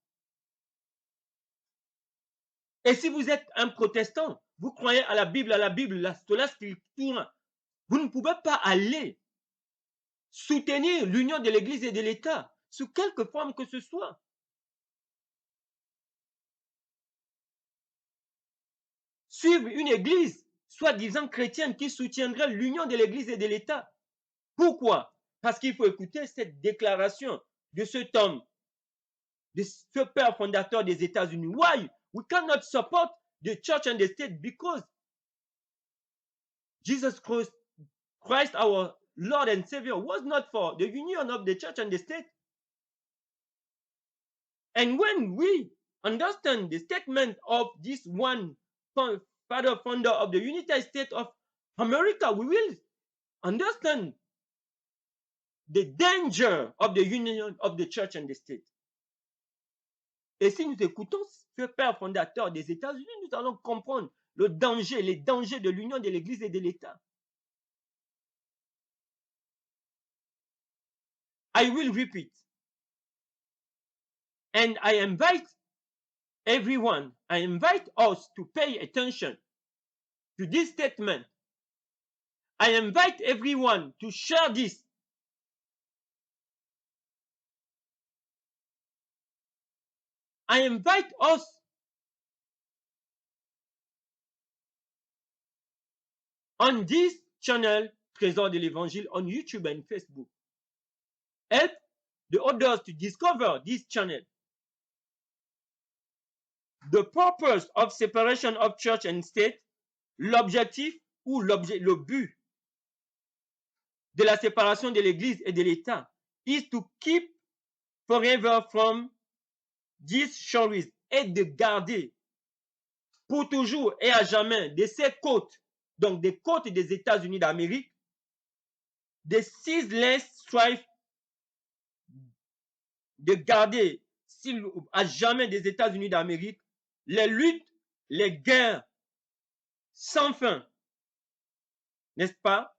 Et si vous êtes un protestant, vous croyez à la Bible, la sola scriptura, vous ne pouvez pas aller soutenir l'union de l'Église et de l'État sous quelque forme que ce soit. Suivre une Église soi-disant chrétienne qui soutiendrait l'union de l'Église et de l'État. Pourquoi? Parce qu'il faut écouter cette déclaration de cet homme, de ce père fondateur des États-Unis. Why? We cannot support the church and the state because Jesus Christ, our Lord and Savior, was not for the union of the church and the state. And when we understand the statement of this one father founder of the United States of America, we will understand the danger of the union of the church and the state. Et si nous écoutons ce père fondateur des États-Unis, nous allons comprendre les dangers de l'union de l'Église et de l'État. I will repeat. And I invite everyone, I invite us to pay attention to this statement. I invite everyone to share this. I invite us on this channel, Trésor de l'Évangile, on YouTube and Facebook. Help the others to discover this channel. The purpose of separation of church and state, l'objectif ou le but de la séparation de l'Église et de l'État is to keep forever from these shores, et de garder pour toujours et à jamais de ces côtes, donc des côtes des États-Unis d'Amérique, the ceaseless strife, de garder à jamais des États-Unis d'Amérique, les luttes, les guerres sans fin, n'est-ce pas?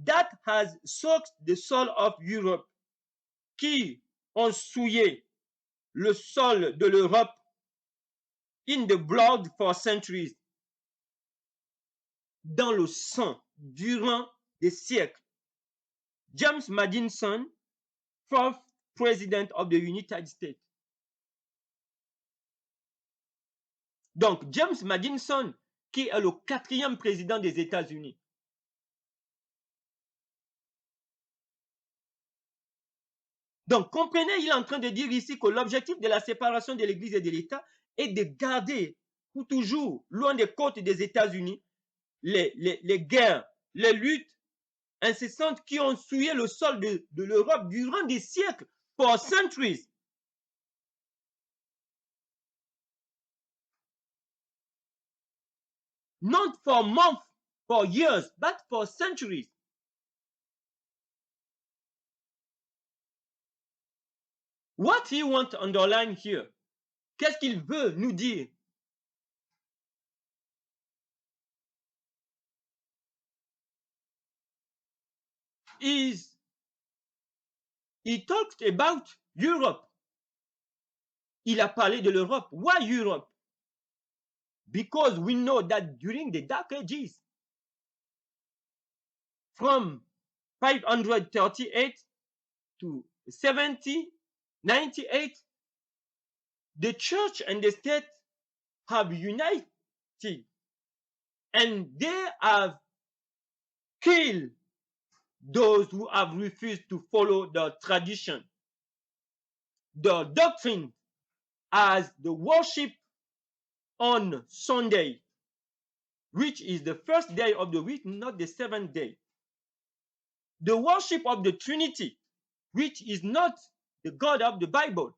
That has soaked the soul of Europe, qui ont souillé le sol de l'Europe in the blood for centuries, dans le sang, durant des siècles. James Madison, fourth President of the United States. Donc, James Madison, qui est le 4e président des États-Unis. Donc, comprenez, il est en train de dire ici que l'objectif de la séparation de l'Église et de l'État est de garder pour toujours, loin des côtes des États-Unis, les guerres, les luttes incessantes qui ont souillé le sol de l'Europe durant des siècles, for centuries. Not for months, for years, but for centuries. What he wants to underline here, qu'est-ce qu'il veut nous dire? Is he talked about Europe. Il a parlé de l'Europe. Why Europe? Because we know that during the Dark Ages, from 538 to 1798, the church and the state have united, and they have killed those who have refused to follow the tradition, the doctrine, as the worship on Sunday, which is the first day of the week, not the 7th day. The worship of the Trinity, which is not the God of the Bible.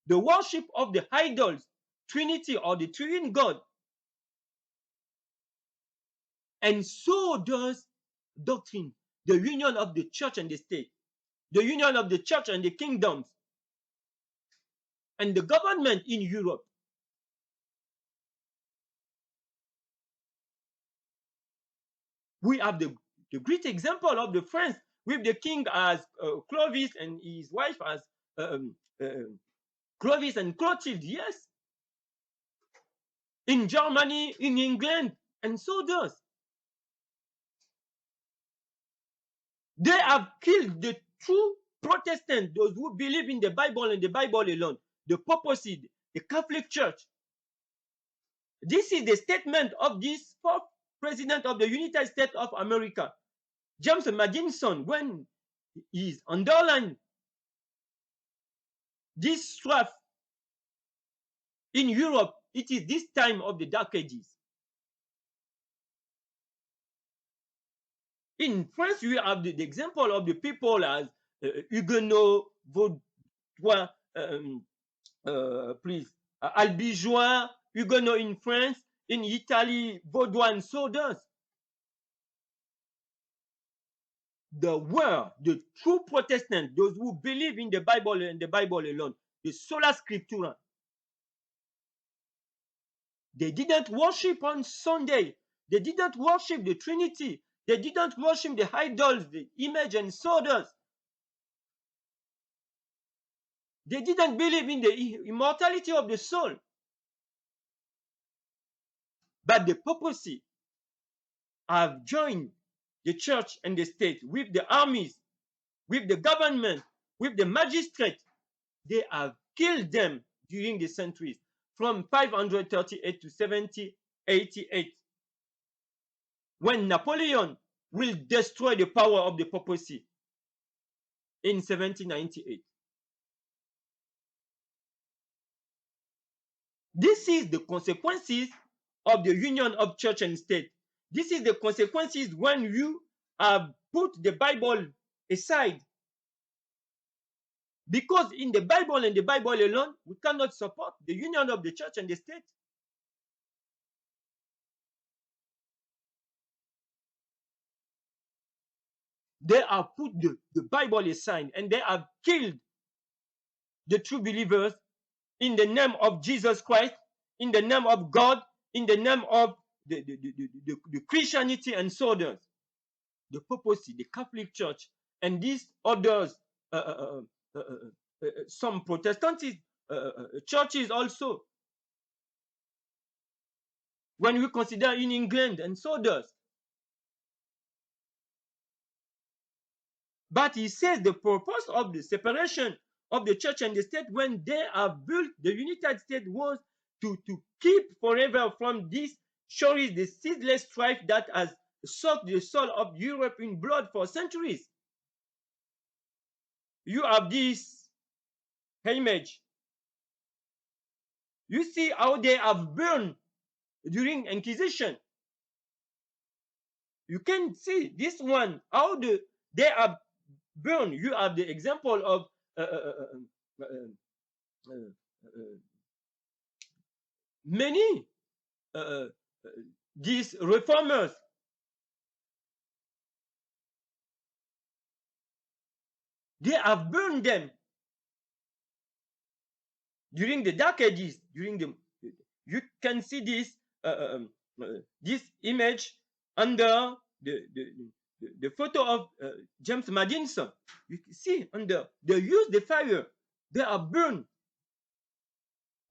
The worship of the idols, Trinity or the Triune God. And so does doctrine, the union of the church and the state, the union of the church and the kingdoms, and the government in Europe. We have the great example of the France with the king as Clovis and his wife as Clovis and Clotilde, yes. In Germany, in England, and so does. They have killed the true Protestants, those who believe in the Bible and the Bible alone, the papacy, the Catholic Church. This is the statement of this fourth president of the United States of America, James Madison, when he's underlined this strife in Europe. It is this time of the Dark Ages. In France, we have the example of the people as Huguenot, Vaudois, Albigeois, Huguenot in France, in Italy, Vaudois, and so does. The world, the true Protestants, those who believe in the Bible and the Bible alone, the sola scriptura, they didn't worship on Sunday. They didn't worship the Trinity. They didn't worship the idols, the image, and so does. They didn't believe in the immortality of the soul. But the papacy have joined the church and the state with the armies, with the government, with the magistrate. They have killed them during the centuries, from 538 to 1788, when Napoleon will destroy the power of the papacy in 1798. This is the consequences of the union of church and state. This is the consequences when you have put the Bible aside. Because in the Bible and the Bible alone, we cannot support the union of the church and the state. They have put the Bible aside and they have killed the true believers in the name of Jesus Christ, in the name of God, in the name of the Christianity, and so on. The papacy, the Catholic Church, and these others some Protestant churches also. When we consider in England, and so does. But he says the purpose of the separation of the church and the state when they are built, the United States, was to keep forever from this surely the ceaseless strife that has sucked the soul of Europe in blood for centuries. You have this image. You see how they have burned during Inquisition. You can see this one, how they have burned. You have the example of many these reformers. They have burned them during the Dark Ages. You can see this this image under the photo of James Madison. You see under they use the fire. They are burned.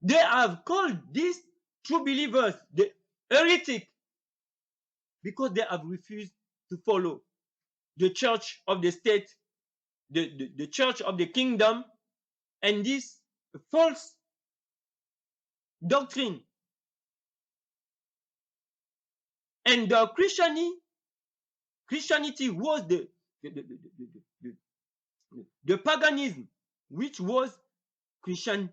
They have called these true believers the heretic because they have refused to follow the church of the state, the church of the kingdom, and this false doctrine. And the Christianity was the paganism, which was Christianizing.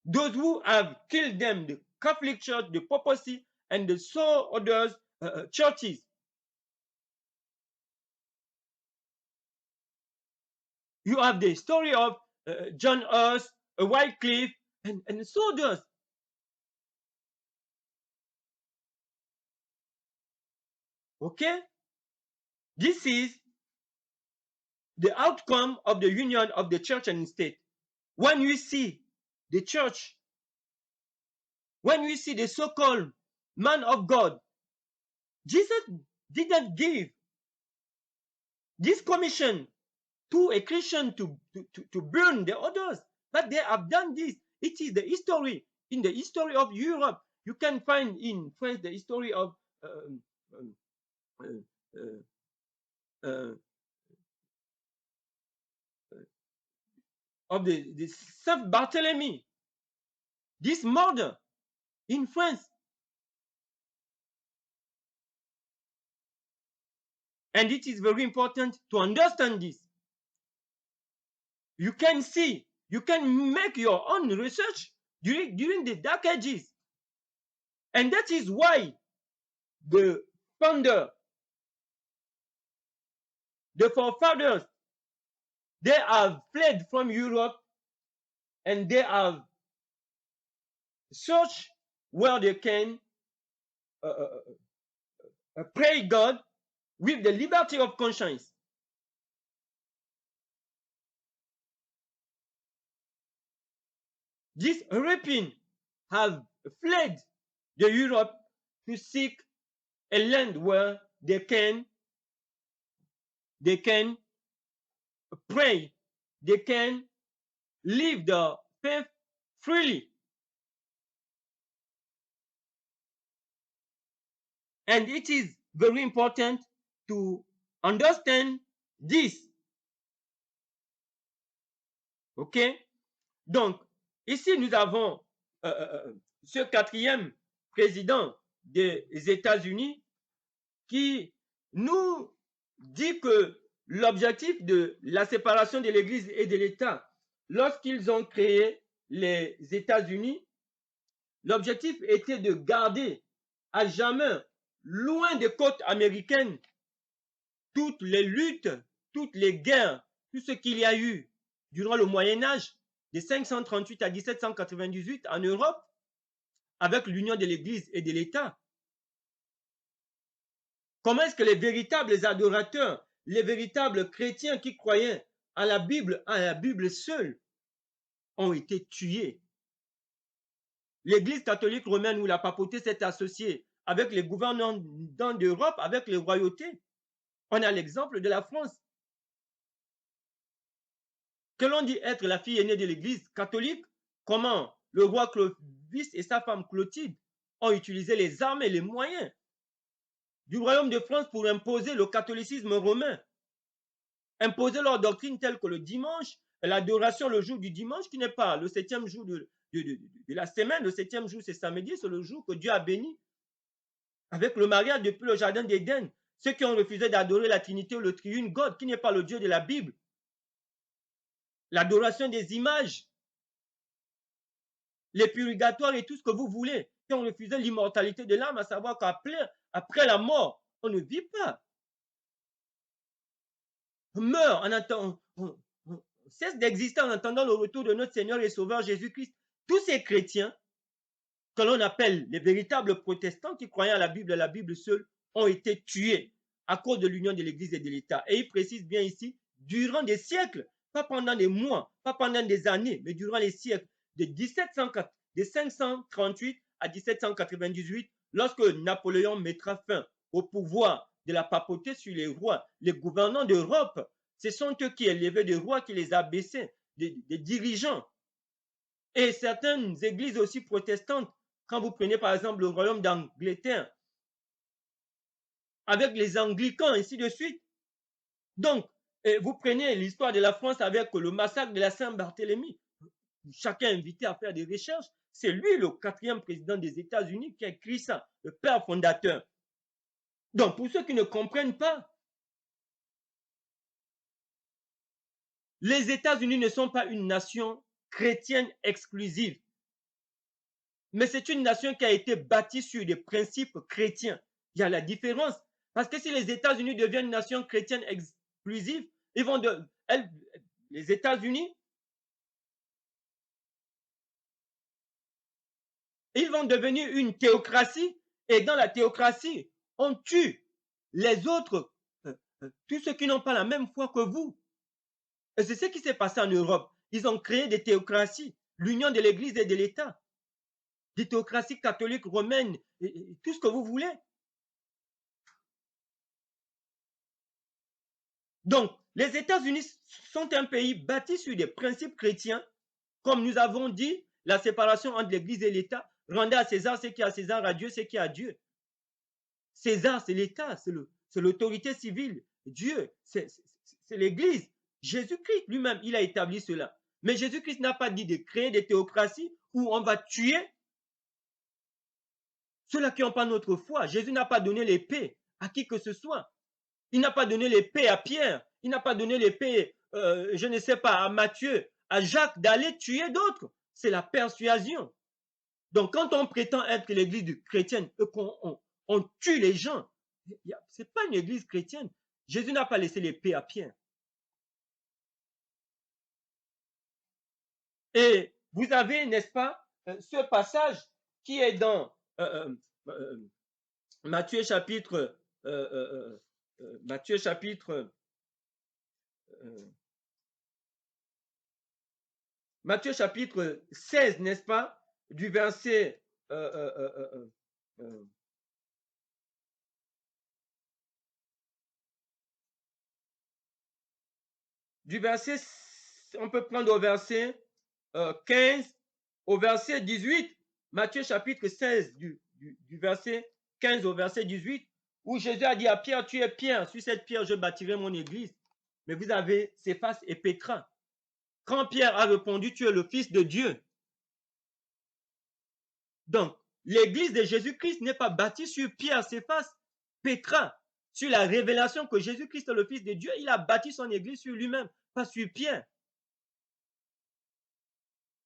Those who have killed them, the Catholic Church, the papacy, and the so others churches. You have the story of John Hus, Wycliffe, and so does. Okay? This is the outcome of the union of the church and state. When you see the church, when you see the so-called man of God, Jesus didn't give this commission to a Christian to burn the others, but they have done this. It is the history. In the history of Europe, you can find in France the history of the Saint Barthélemy, this murder in France. And it is very important to understand this. You can see, you can make your own research during the Dark Ages. And that is why the founder, the forefathers, they have fled from Europe and they have searched where they can pray God with the liberty of conscience. These Europeans have fled the Europe to seek a land where they can pray, they can live the faith freely. And it is very important to understand this. OK? Donc, ici, nous avons ce quatrième président des États-Unis qui nous dit que l'objectif de la séparation de l'Église et de l'État, lorsqu'ils ont créé les États-Unis, l'objectif était de garder à jamais loin des côtes américaines toutes les luttes, toutes les guerres, tout ce qu'il y a eu durant le Moyen-Âge, de 538 à 1798 en Europe, avec l'union de l'Église et de l'État. Comment est-ce que les véritables adorateurs, les véritables chrétiens qui croyaient à la Bible seule, ont été tués? L'Église catholique romaine ou la papauté s'est associée avec les gouvernants d'Europe, avec les royautés. On a l'exemple de la France, que l'on dit être la fille aînée de l'Église catholique. Comment le roi Clovis et sa femme Clotilde ont utilisé les armes et les moyens du royaume de France pour imposer le catholicisme romain, imposer leur doctrine telle que le dimanche, l'adoration le jour du dimanche, qui n'est pas le 7e jour de la semaine. Le 7e jour, c'est samedi, c'est le jour que Dieu a béni. Avec le mariage depuis le jardin d'Éden, ceux qui ont refusé d'adorer la Trinité ou le triune God, qui n'est pas le Dieu de la Bible, l'adoration des images, les purgatoires et tout ce que vous voulez, qui ont refusé l'immortalité de l'âme, à savoir qu'après la mort, on ne vit pas. On meurt en attendant, on cesse d'exister en attendant le retour de notre Seigneur et Sauveur Jésus-Christ. Tous ces chrétiens, que l'on appelle les véritables protestants qui croyaient à la Bible seule, ont été tués à cause de l'union de l'Église et de l'État. Et il précise bien ici, durant des siècles, pas pendant des mois, pas pendant des années, mais durant les siècles de 538 à 1798, lorsque Napoléon mettra fin au pouvoir de la papauté sur les rois, les gouvernants d'Europe, ce sont eux qui élevaient des rois, qui les abaissaient, des dirigeants. Et certaines églises aussi protestantes, quand vous prenez par exemple le royaume d'Angleterre, avec les anglicans, ainsi de suite. Donc, vous prenez l'histoire de la France avec le massacre de la Saint-Barthélemy. Chacun est invité à faire des recherches. C'est lui le 4e président des États-Unis qui a écrit ça, le père fondateur. Donc, pour ceux qui ne comprennent pas, les États-Unis ne sont pas une nation chrétienne exclusive, mais c'est une nation qui a été bâtie sur des principes chrétiens. Il y a la différence. Parce que si les États-Unis deviennent une nation chrétienne exclusive, les États-Unis, ils vont devenir une théocratie. Et dans la théocratie, on tue les autres, tous ceux qui n'ont pas la même foi que vous. Et c'est ce qui s'est passé en Europe. Ils ont créé des théocraties, l'union de l'Église et de l'État, des théocraties catholiques, romaines, et tout ce que vous voulez. Donc, les États-Unis sont un pays bâti sur des principes chrétiens. Comme nous avons dit, la séparation entre l'Église et l'État, rendez à César ce qui est à César, à Dieu ce qui est à Dieu. César, c'est l'État, c'est l'autorité civile. Dieu, c'est l'Église. Jésus-Christ lui-même, il a établi cela. Mais Jésus-Christ n'a pas dit de créer des théocraties où on va tuer ceux-là qui n'ont pas notre foi. Jésus n'a pas donné l'épée à qui que ce soit. Il n'a pas donné l'épée à Pierre. Il n'a pas donné l'épée, je ne sais pas, à Matthieu, à Jacques, d'aller tuer d'autres. C'est la persuasion. Donc, quand on prétend être l'église chrétienne et qu'on tue les gens, ce n'est pas une église chrétienne. Jésus n'a pas laissé l'épée à Pierre. Et vous avez, n'est-ce pas, ce passage qui est dans Matthieu chapitre Matthieu chapitre 16, n'est-ce pas, du verset on peut prendre au verset 15 au verset 18, Matthieu chapitre 16 du verset 15 au verset 18, où Jésus a dit à Pierre, tu es Pierre, sur cette pierre je bâtirai mon église. Mais vous avez Céphas et Pétra. Quand Pierre a répondu, tu es le Fils de Dieu. Donc, l'église de Jésus-Christ n'est pas bâtie sur Pierre, Céphas, Pétra, sur la révélation que Jésus-Christ est le Fils de Dieu. Il a bâti son église sur lui-même, pas sur Pierre.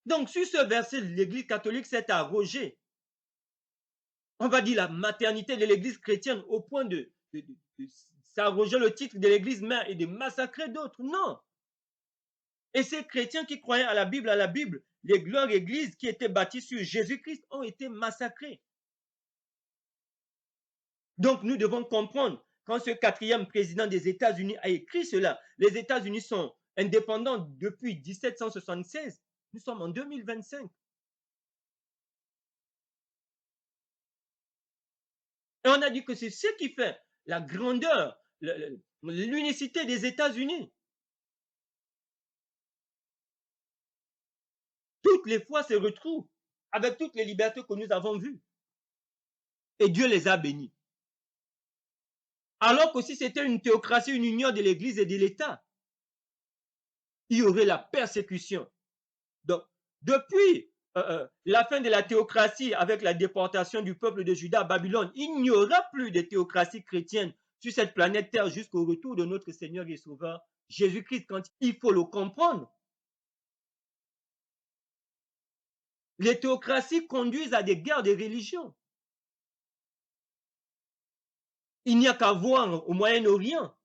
Donc, sur ce verset, l'église catholique s'est arrogée, on va dire, la maternité de l'église chrétienne au point de s'arroger le titre de l'église mère et de massacrer d'autres. Non. Et ces chrétiens qui croyaient à la Bible, les glorieuses églises qui étaient bâties sur Jésus-Christ ont été massacrées. Donc, nous devons comprendre, quand ce 4e président des États-Unis a écrit cela, les États-Unis sont indépendants depuis 1776. Nous sommes en 2025. Et on a dit que c'est ce qui fait la grandeur, l'unicité des États-Unis. Toutes les fois se retrouvent avec toutes les libertés que nous avons vues. Et Dieu les a bénis. Alors que si c'était une théocratie, une union de l'Église et de l'État, il y aurait la persécution. Donc, depuis la fin de la théocratie avec la déportation du peuple de Juda à Babylone, il n'y aura plus de théocratie chrétienne sur cette planète Terre jusqu'au retour de notre Seigneur et Sauveur Jésus-Christ, quand il faut le comprendre. Les théocraties conduisent à des guerres de religion. Il n'y a qu'à voir au Moyen-Orient.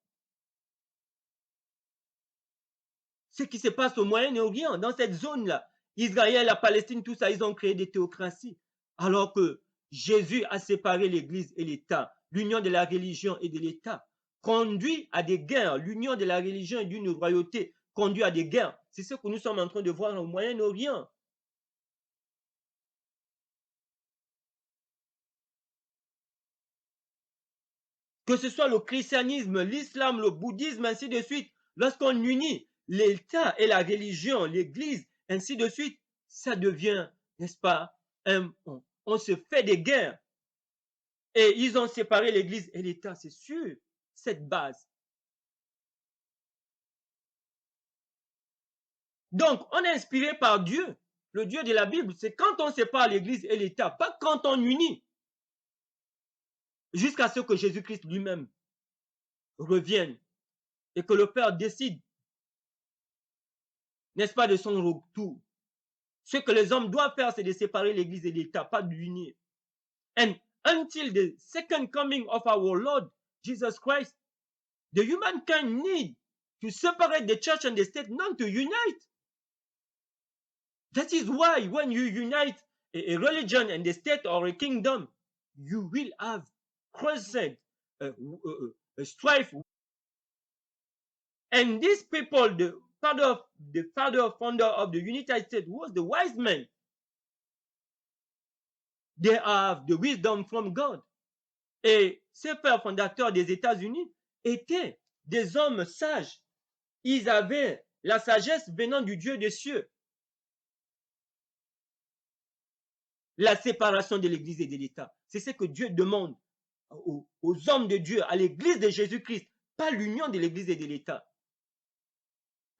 Ce qui se passe au Moyen-Orient, dans cette zone-là, Israël, la Palestine, tout ça, ils ont créé des théocraties. Alors que Jésus a séparé l'Église et l'État. L'union de la religion et de l'État conduit à des guerres. L'union de la religion et d'une royauté conduit à des guerres. C'est ce que nous sommes en train de voir au Moyen-Orient. Que ce soit le christianisme, l'islam, le bouddhisme, ainsi de suite, lorsqu'on unit l'État et la religion, l'Église, ainsi de suite, ça devient, n'est-ce pas, on se fait des guerres. Et ils ont séparé l'Église et l'État, c'est sûr, cette base. Donc, on est inspiré par Dieu, le Dieu de la Bible. C'est quand on sépare l'Église et l'État, pas quand on unit, jusqu'à ce que Jésus-Christ lui-même revienne et que le Père décide, n'est-ce pas, de son retour. Ce que les hommes doivent faire, c'est de séparer l'Église et l'État, pas de l'unir. And until the second coming of our Lord Jesus Christ, the humankind need to separate the church and the state, not to unite. That is why when you unite a religion and a state or a kingdom, you will have constant strife. And these people, the founder of the United States was the wise man. They have the wisdom from God. Et ces pères fondateurs des États-Unis étaient des hommes sages. Ils avaient la sagesse venant du Dieu des cieux. La séparation de l'Église et de l'État. C'est ce que Dieu demande aux hommes de Dieu, à l'Église de Jésus-Christ, pas l'union de l'Église et de l'État.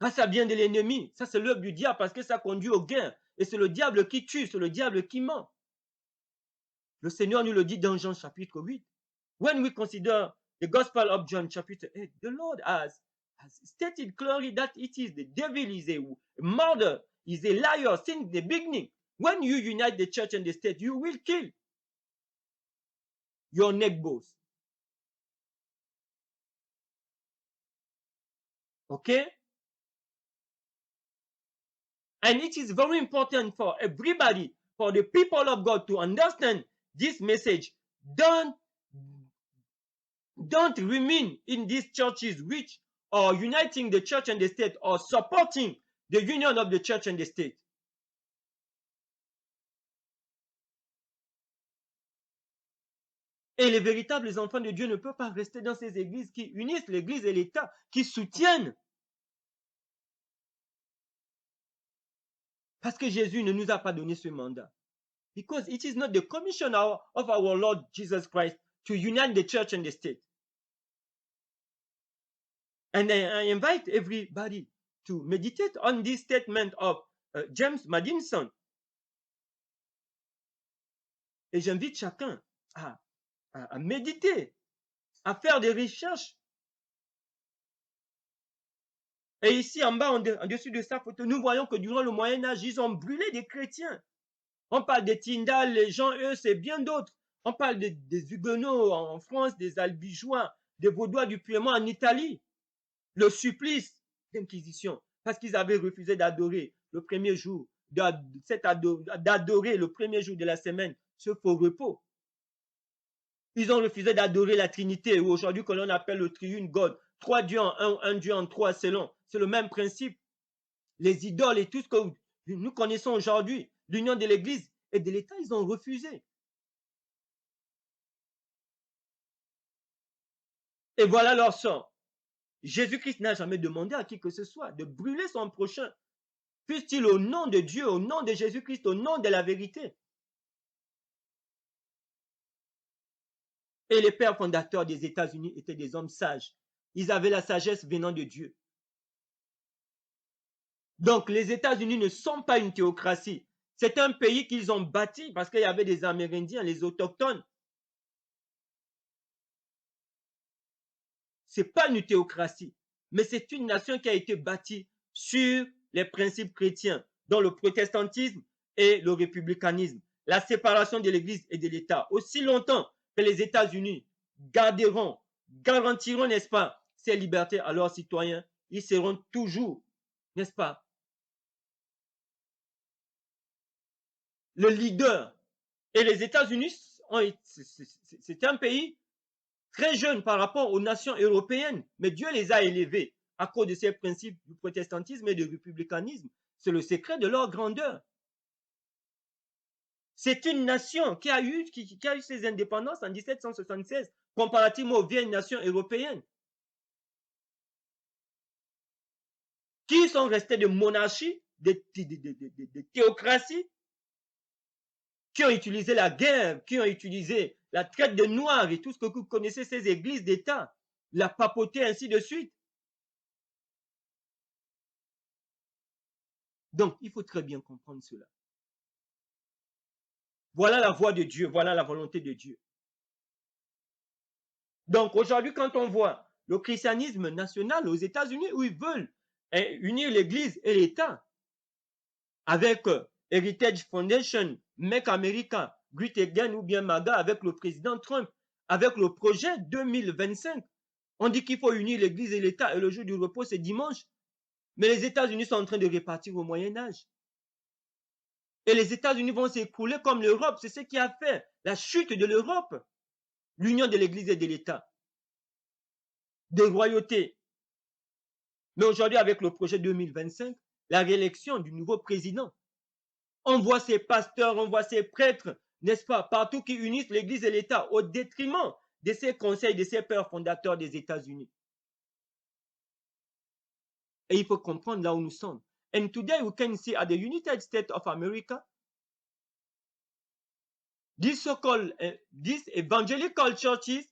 Ah, ça vient de l'ennemi. Ça, c'est l'œuvre du diable parce que ça conduit au gain. Et c'est le diable qui tue, c'est le diable qui ment. Le Seigneur nous le dit dans Jean chapitre 8. When we consider the Gospel of John chapter 8, the Lord has stated clearly that it is the devil is a murderer, is a liar since the beginning. When you unite the church and the state, you will kill your neighbors. Okay? And it is very important for everybody, for the people of God to understand this message. Don't remain in these churches which are uniting the church and the state or supporting the union of the church and the state. Et les véritables enfants de Dieu ne peuvent pas rester dans ces églises qui unissent l'église et l'État, qui soutiennent. Parce que Jésus ne nous a pas donné ce mandat. Because it is not the commission of our Lord Jesus Christ to unite the church and the state. And I invite everybody to meditate on this statement of James Madison. Et j'invite chacun à méditer, à faire des recherches. Et ici, en bas, en dessus de sa photo, nous voyons que durant le Moyen-Âge, ils ont brûlé des chrétiens. On parle des Tyndall, les gens, eux, c'est bien d'autres. On parle des Huguenots en France, des Albigeois, des Vaudois du Piémont en Italie. Le supplice d'Inquisition, parce qu'ils avaient refusé d'adorer le premier jour, d'adorer le premier jour de la semaine, ce faux repos. Ils ont refusé d'adorer la Trinité, ou aujourd'hui que l'on appelle le triune God. 3 dieux en un Dieu en 3 selon. C'est le même principe. Les idoles et tout ce que nous connaissons aujourd'hui, l'union de l'Église et de l'État, ils ont refusé. Et voilà leur sort. Jésus-Christ n'a jamais demandé à qui que ce soit de brûler son prochain, fût-il au nom de Dieu, au nom de Jésus-Christ, au nom de la vérité. Et les pères fondateurs des États-Unis étaient des hommes sages. Ils avaient la sagesse venant de Dieu. Donc, les États-Unis ne sont pas une théocratie. C'est un pays qu'ils ont bâti parce qu'il y avait des Amérindiens, les autochtones. Ce n'est pas une théocratie, mais c'est une nation qui a été bâtie sur les principes chrétiens, dont le protestantisme et le républicanisme, la séparation de l'Église et de l'État. Aussi longtemps que les États-Unis garderont, garantiront, n'est-ce pas, ces libertés à leurs citoyens, ils seront toujours, n'est-ce pas, le leader. Et les États-Unis, c'est un pays très jeune par rapport aux nations européennes, mais Dieu les a élevés à cause de ces principes du protestantisme et du républicanisme. C'est le secret de leur grandeur. C'est une nation qui a eu ses indépendances en 1776, comparativement aux vieilles nations européennes, qui sont restées de monarchies, de théocraties, qui ont utilisé la guerre, qui ont utilisé la traite de noirs et tout ce que vous connaissez, ces églises d'État, la papauté, ainsi de suite. Donc, il faut très bien comprendre cela. Voilà la voie de Dieu, voilà la volonté de Dieu. Donc, aujourd'hui, quand on voit le christianisme national aux États-Unis, où ils veulent unir l'Église et l'État, avec Heritage Foundation, Make America Great Again ou bien MAGA, avec le président Trump, avec le projet 2025, on dit qu'il faut unir l'Église et l'État et le jour du repos, c'est dimanche. Mais les États-Unis sont en train de repartir au Moyen-Âge. Et les États-Unis vont s'écrouler comme l'Europe. C'est ce qui a fait la chute de l'Europe, l'union de l'Église et de l'État, des royautés. Mais aujourd'hui, avec le projet 2025, la réélection du nouveau président, on voit ces pasteurs, on voit ces prêtres, n'est-ce pas, partout qui unissent l'Église et l'État au détriment de ces conseils, de ces pères fondateurs des États-Unis. Et il faut comprendre là où nous sommes. And today we can see at the United States of America, these so-called, these evangelical churches,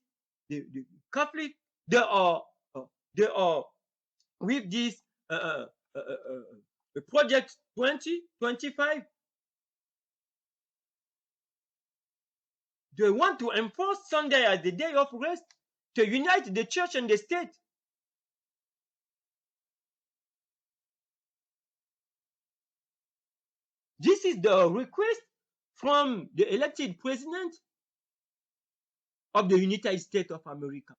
the Catholic, they are with this project 2025. They want to enforce Sunday as the day of rest to unite the church and the state. This is the request from the elected president of the United States of America.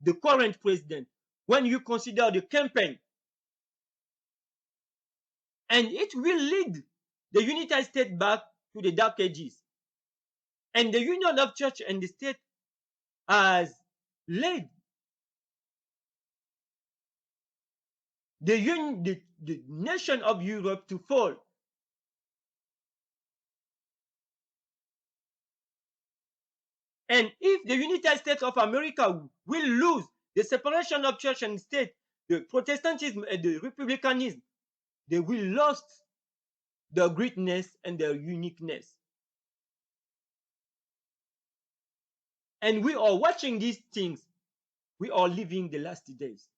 The current president, when you consider the campaign, and it will lead the United States back to the Dark Ages. And the union of church and the state has led the nation of Europe to fall. And if the United States of America will lose the separation of church and state, the Protestantism and the Republicanism, they will lose their greatness and their uniqueness. And we are watching these things. We are living the last days.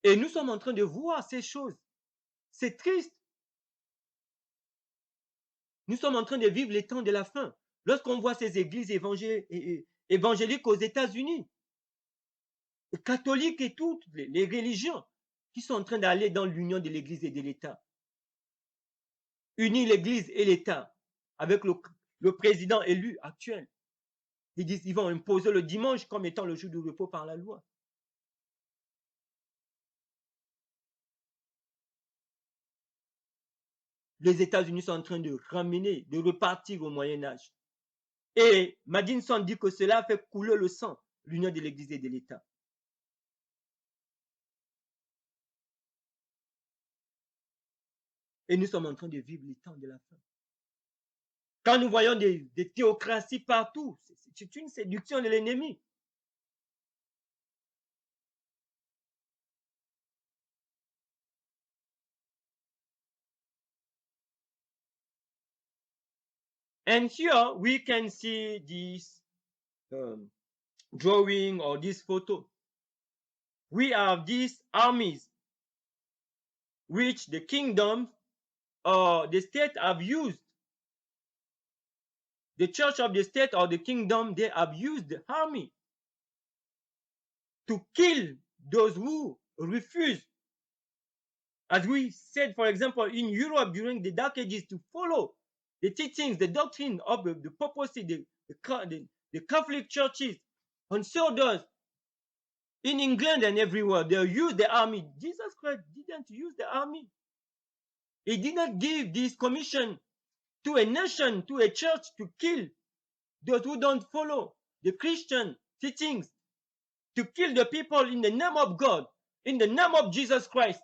Et nous sommes en train de voir ces choses. C'est triste. Nous sommes en train de vivre les temps de la fin. Lorsqu'on voit ces églises évangéliques aux États-Unis, les catholiques et toutes les religions qui sont en train d'aller dans l'union de l'Église et de l'État. Unir l'Église et l'État avec le président élu actuel. Ils disent qu'ils vont imposer le dimanche comme étant le jour du repos par la loi. Les États-Unis sont en train de ramener, de repartir au Moyen-Âge. Et Madinson dit que cela fait couler le sang, l'union de l'Église et de l'État. Et nous sommes en train de vivre les temps de la fin. Quand nous voyons des théocraties partout, c'est une séduction de l'ennemi. And here we can see this drawing or this photo. We have these armies which the kingdom or the state have used. The church of the state or the kingdom, they have used the army to kill those who refuse. As we said, for example, in Europe during the Dark Ages, to follow the teachings, the doctrine of the papacy, the Catholic churches, and so does in England and everywhere. They use the army. Jesus Christ didn't use the army. He did not give this commission to a nation, to a church, to kill those who don't follow the Christian teachings, to kill the people in the name of God, in the name of Jesus Christ.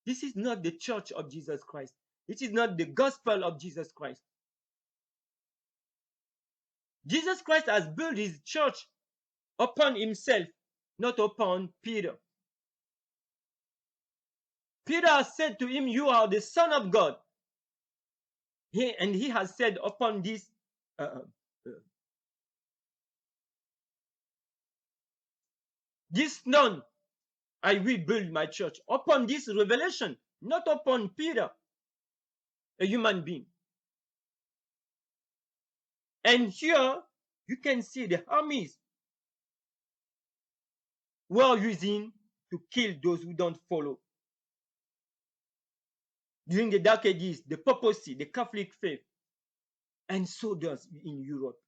This is not the church of Jesus Christ. It is not the gospel of Jesus Christ. Jesus Christ has built his church upon himself, not upon Peter. Peter said to him, "You are the Son of God." And he has said, upon this this stone I will build my church. Upon this revelation, not upon Peter, a human being. And here you can see the armies were using to kill those who don't follow. During the Dark Ages, the papacy, the Catholic faith, and so does in Europe.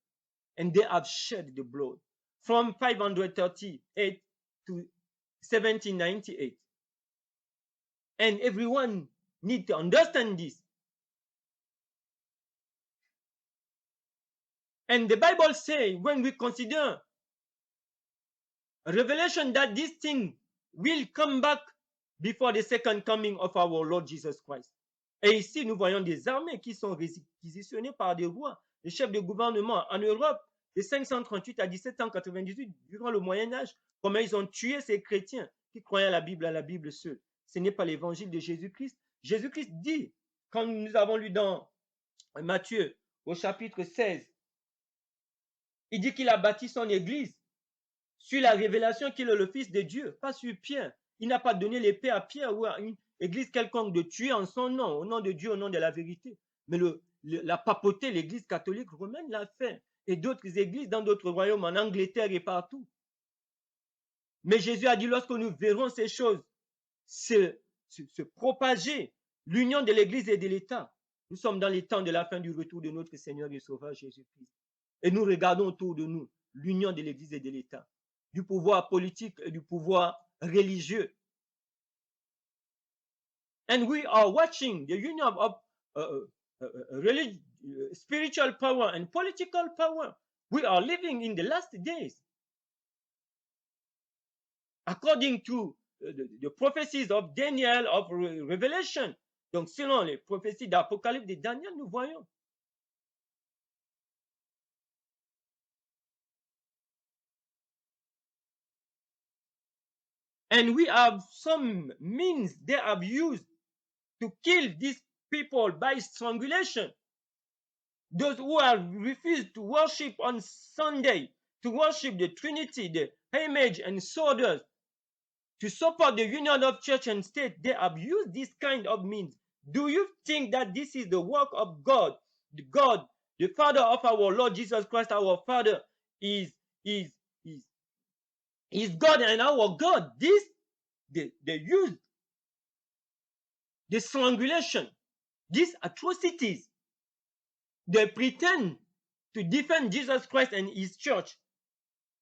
And they have shed the blood from 538 to 1798. And everyone needs to understand this. And the Bible says, when we consider a revelation, that this thing will come back before the second coming of our Lord Jesus Christ. Et ici, nous voyons des armées qui sont réquisitionnées par des rois, des chefs de gouvernement en Europe de 538 à 1798, durant le Moyen-Âge. Comment ils ont tué ces chrétiens qui croyaient à la Bible seule. Ce n'est pas l'évangile de Jésus-Christ. Jésus-Christ dit, quand nous avons lu dans Matthieu au chapitre 16, il dit qu'il a bâti son église sur la révélation qu'il est le Fils de Dieu, pas sur Pierre. Il n'a pas donné l'épée à Pierre ou à une église quelconque de tuer en son nom, au nom de Dieu, au nom de la vérité. Mais la papauté, l'église catholique romaine l'a fait. Et d'autres églises dans d'autres royaumes, en Angleterre et partout. Mais Jésus a dit, lorsque nous verrons ces choses se propager, l'union de l'église et de l'État, nous sommes dans les temps de la fin du retour de notre Seigneur et Sauveur Jésus-Christ. Et nous regardons autour de nous l'union de l'église et de l'État, du pouvoir politique et du pouvoir religieux. And we are watching the union of spiritual power and political power. We are living in the last days. According to the prophecies of Daniel, of Revelation. Donc, selon les prophéties d'Apocalypse de Daniel, nous voyons. And we have some means they have used to kill these people by strangulation. Those who have refused to worship on Sunday, to worship the Trinity, the image, and so others, to support the union of church and state, they have used this kind of means. Do you think that this is the work of God? God, the Father of our Lord Jesus Christ, our Father, is God and our God. This, they use the strangulation, these atrocities. They pretend to defend Jesus Christ and his church,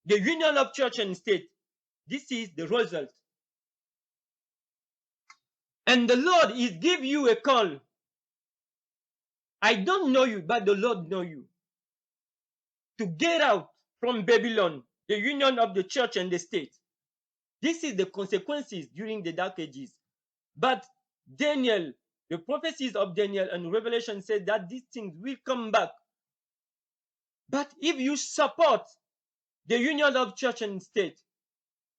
the union of church and state. This is the result. And the Lord is give you a call. I don't know you, but the Lord knows you. To get out from Babylon, the union of the church and the state. This is the consequences during the Dark Ages. But Daniel The prophecies of Daniel and Revelation say that these things will come back. But if you support the union of church and state,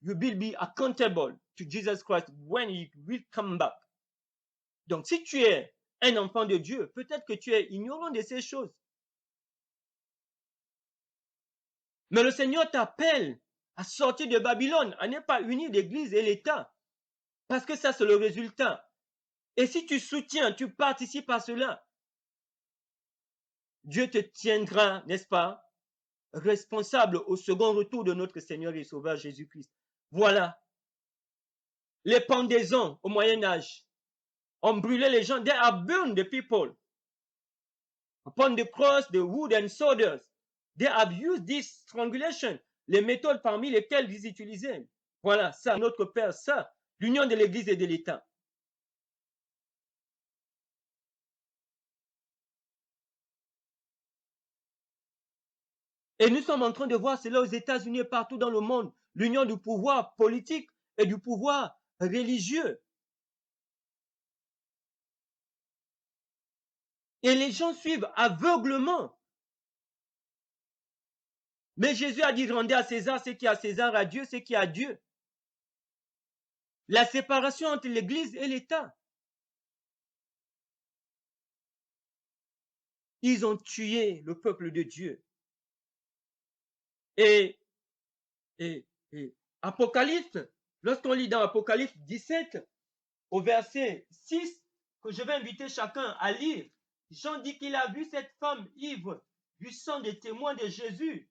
you will be accountable to Jesus Christ when he will come back. Donc, si tu es un enfant de Dieu, peut-être que tu es ignorant de ces choses. Mais le Seigneur t'appelle à sortir de Babylone, à ne pas unir l'Église et l'État. Parce que ça, c'est le résultat. Et si tu soutiens, tu participes à cela, Dieu te tiendra, n'est-ce pas, responsable au second retour de notre Seigneur et Sauveur Jésus-Christ. Voilà. Les pendaisons au Moyen-Âge ont brûlé les gens. They have burned the people upon the cross, the wood and sawdust. They have used this strangulation, les méthodes parmi lesquelles ils utilisaient. Voilà, ça, notre Père, ça, l'union de l'Église et de l'État. Et nous sommes en train de voir cela aux États-Unis et partout dans le monde, l'union du pouvoir politique et du pouvoir religieux. Et les gens suivent aveuglement. Mais Jésus a dit, rendez à César ce qui est à César, à Dieu ce qui est à Dieu. La séparation entre l'Église et l'État. Ils ont tué le peuple de Dieu. Et Apocalypse, lorsqu'on lit dans Apocalypse 17, au verset 6, que je vais inviter chacun à lire, Jean dit qu'il a vu cette femme ivre du sang des témoins de Jésus.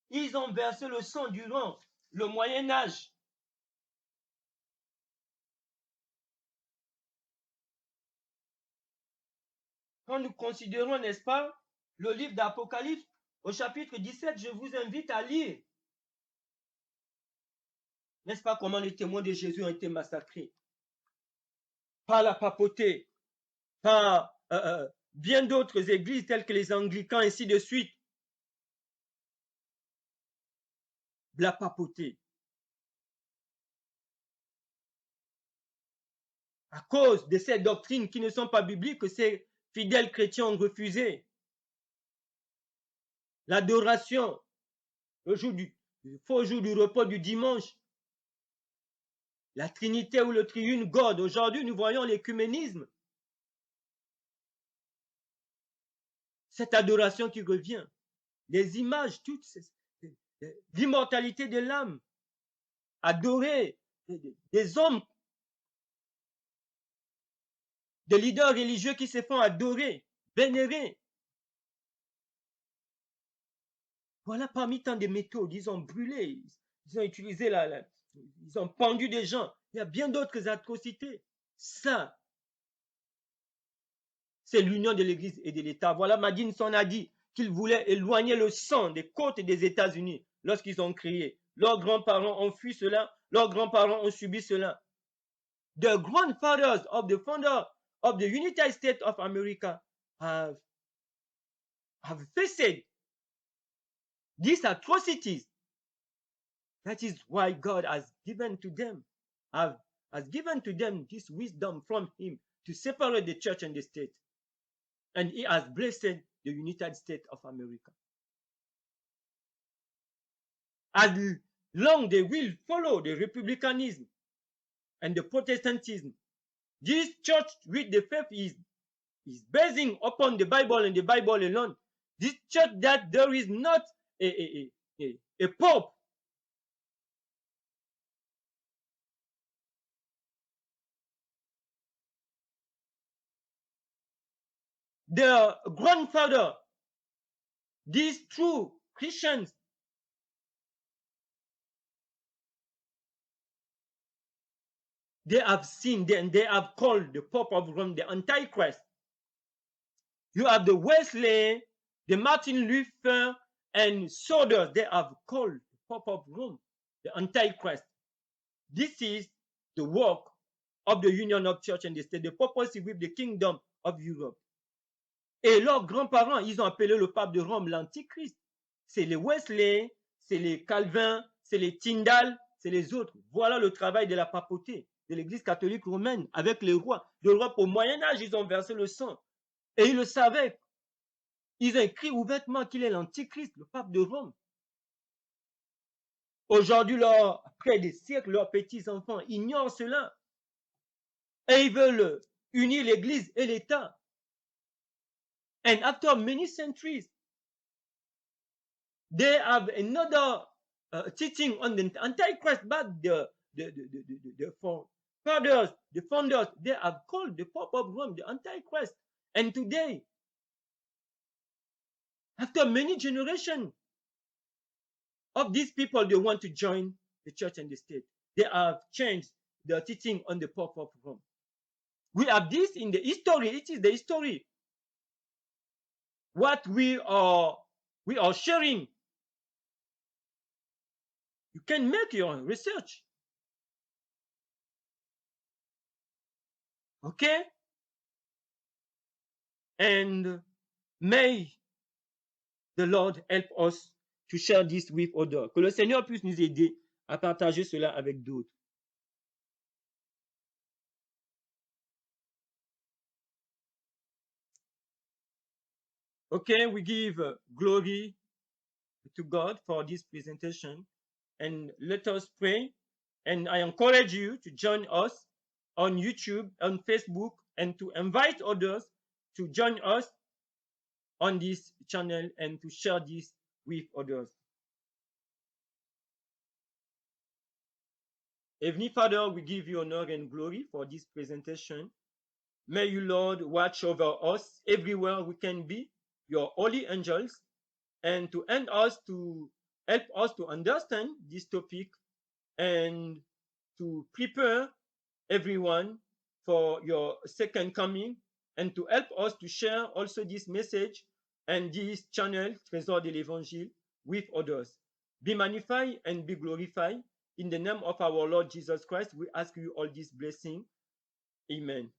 Ils ont versé le sang durant le Moyen-Âge. Quand nous considérons, n'est-ce pas, le livre d'Apocalypse, au chapitre 17, je vous invite à lire. N'est-ce pas comment les témoins de Jésus ont été massacrés par la papauté, par bien d'autres églises telles que les anglicans, ainsi de suite. La papauté. À cause de ces doctrines qui ne sont pas bibliques, que ces fidèles chrétiens ont refusé. L'adoration, le faux jour du repos du dimanche, la Trinité ou le triune God. Aujourd'hui, nous voyons l'écuménisme. Cette adoration qui revient, les images, toutes l'immortalité de l'âme, adorer des hommes, des leaders religieux qui se font adorer, vénérer. Voilà parmi tant de méthodes, ils ont brûlé, ils ont utilisé ils ont pendu des gens. Il y a bien d'autres atrocités. Ça, c'est l'union de l'Église et de l'État. Voilà, Madinson a dit qu'il voulait éloigner le sang des côtes des États-Unis lorsqu'ils ont créé. Leurs grands-parents ont fui cela, leurs grands-parents ont subi cela. The grandfathers of the founder of the United States of America have faced these atrocities. That is why God has given to them, has given to them this wisdom from him to separate the church and the state. And he has blessed the United States of America. As long they will follow the republicanism and the Protestantism, this church with the faith is basing upon the Bible and the Bible alone. This church that there is not a pope. The grandfather, these true Christians, they have seen, and they have called the Pope of Rome the Antichrist. You have the Wesley, the Martin Luther, and Souders. They have called the Pope of Rome the Antichrist. This is the work of the union of church and the state, the purpose with the kingdom of Europe. Et leurs grands-parents, ils ont appelé le pape de Rome l'Antichrist. C'est les Wesley, c'est les Calvin, c'est les Tyndall, c'est les autres. Voilà le travail de la papauté. de l'Église catholique romaine avec les rois. D'Europe au Moyen-Âge, ils ont versé le sang. Et ils le savaient. Ils ont écrit ouvertement qu'il est l'Antichrist, le pape de Rome. Aujourd'hui, après des siècles, leurs petits-enfants ignorent cela. Et ils veulent unir l'Église et l'État. And after many centuries, they have another teaching on the Antichrist, but the founders, they have called the Pope of Rome the Antichrist. And today, after many generations of these people, they want to join the church and the state. They have changed the teaching on the Pope of Rome. We have this in the history. It is the history. What we are sharing. You can make your research. Okay? And may the Lord help us to share this with others. Que le Seigneur puisse nous aider à partager cela avec d'autres. Okay, we give glory to God for this presentation, and let us pray. And I encourage you to join us on YouTube, on Facebook, and to invite others to join us on this channel and to share this with others. Heavenly Father, we give you honor and glory for this presentation. May you, Lord, watch over us everywhere we can be, your holy angels, and to help us to understand this topic and to prepare everyone for your second coming, and to help us to share also this message and this channel, Trésor de l'Évangile, with others. Be magnified and be glorified. In the name of our Lord Jesus Christ, we ask you all this blessing. Amen.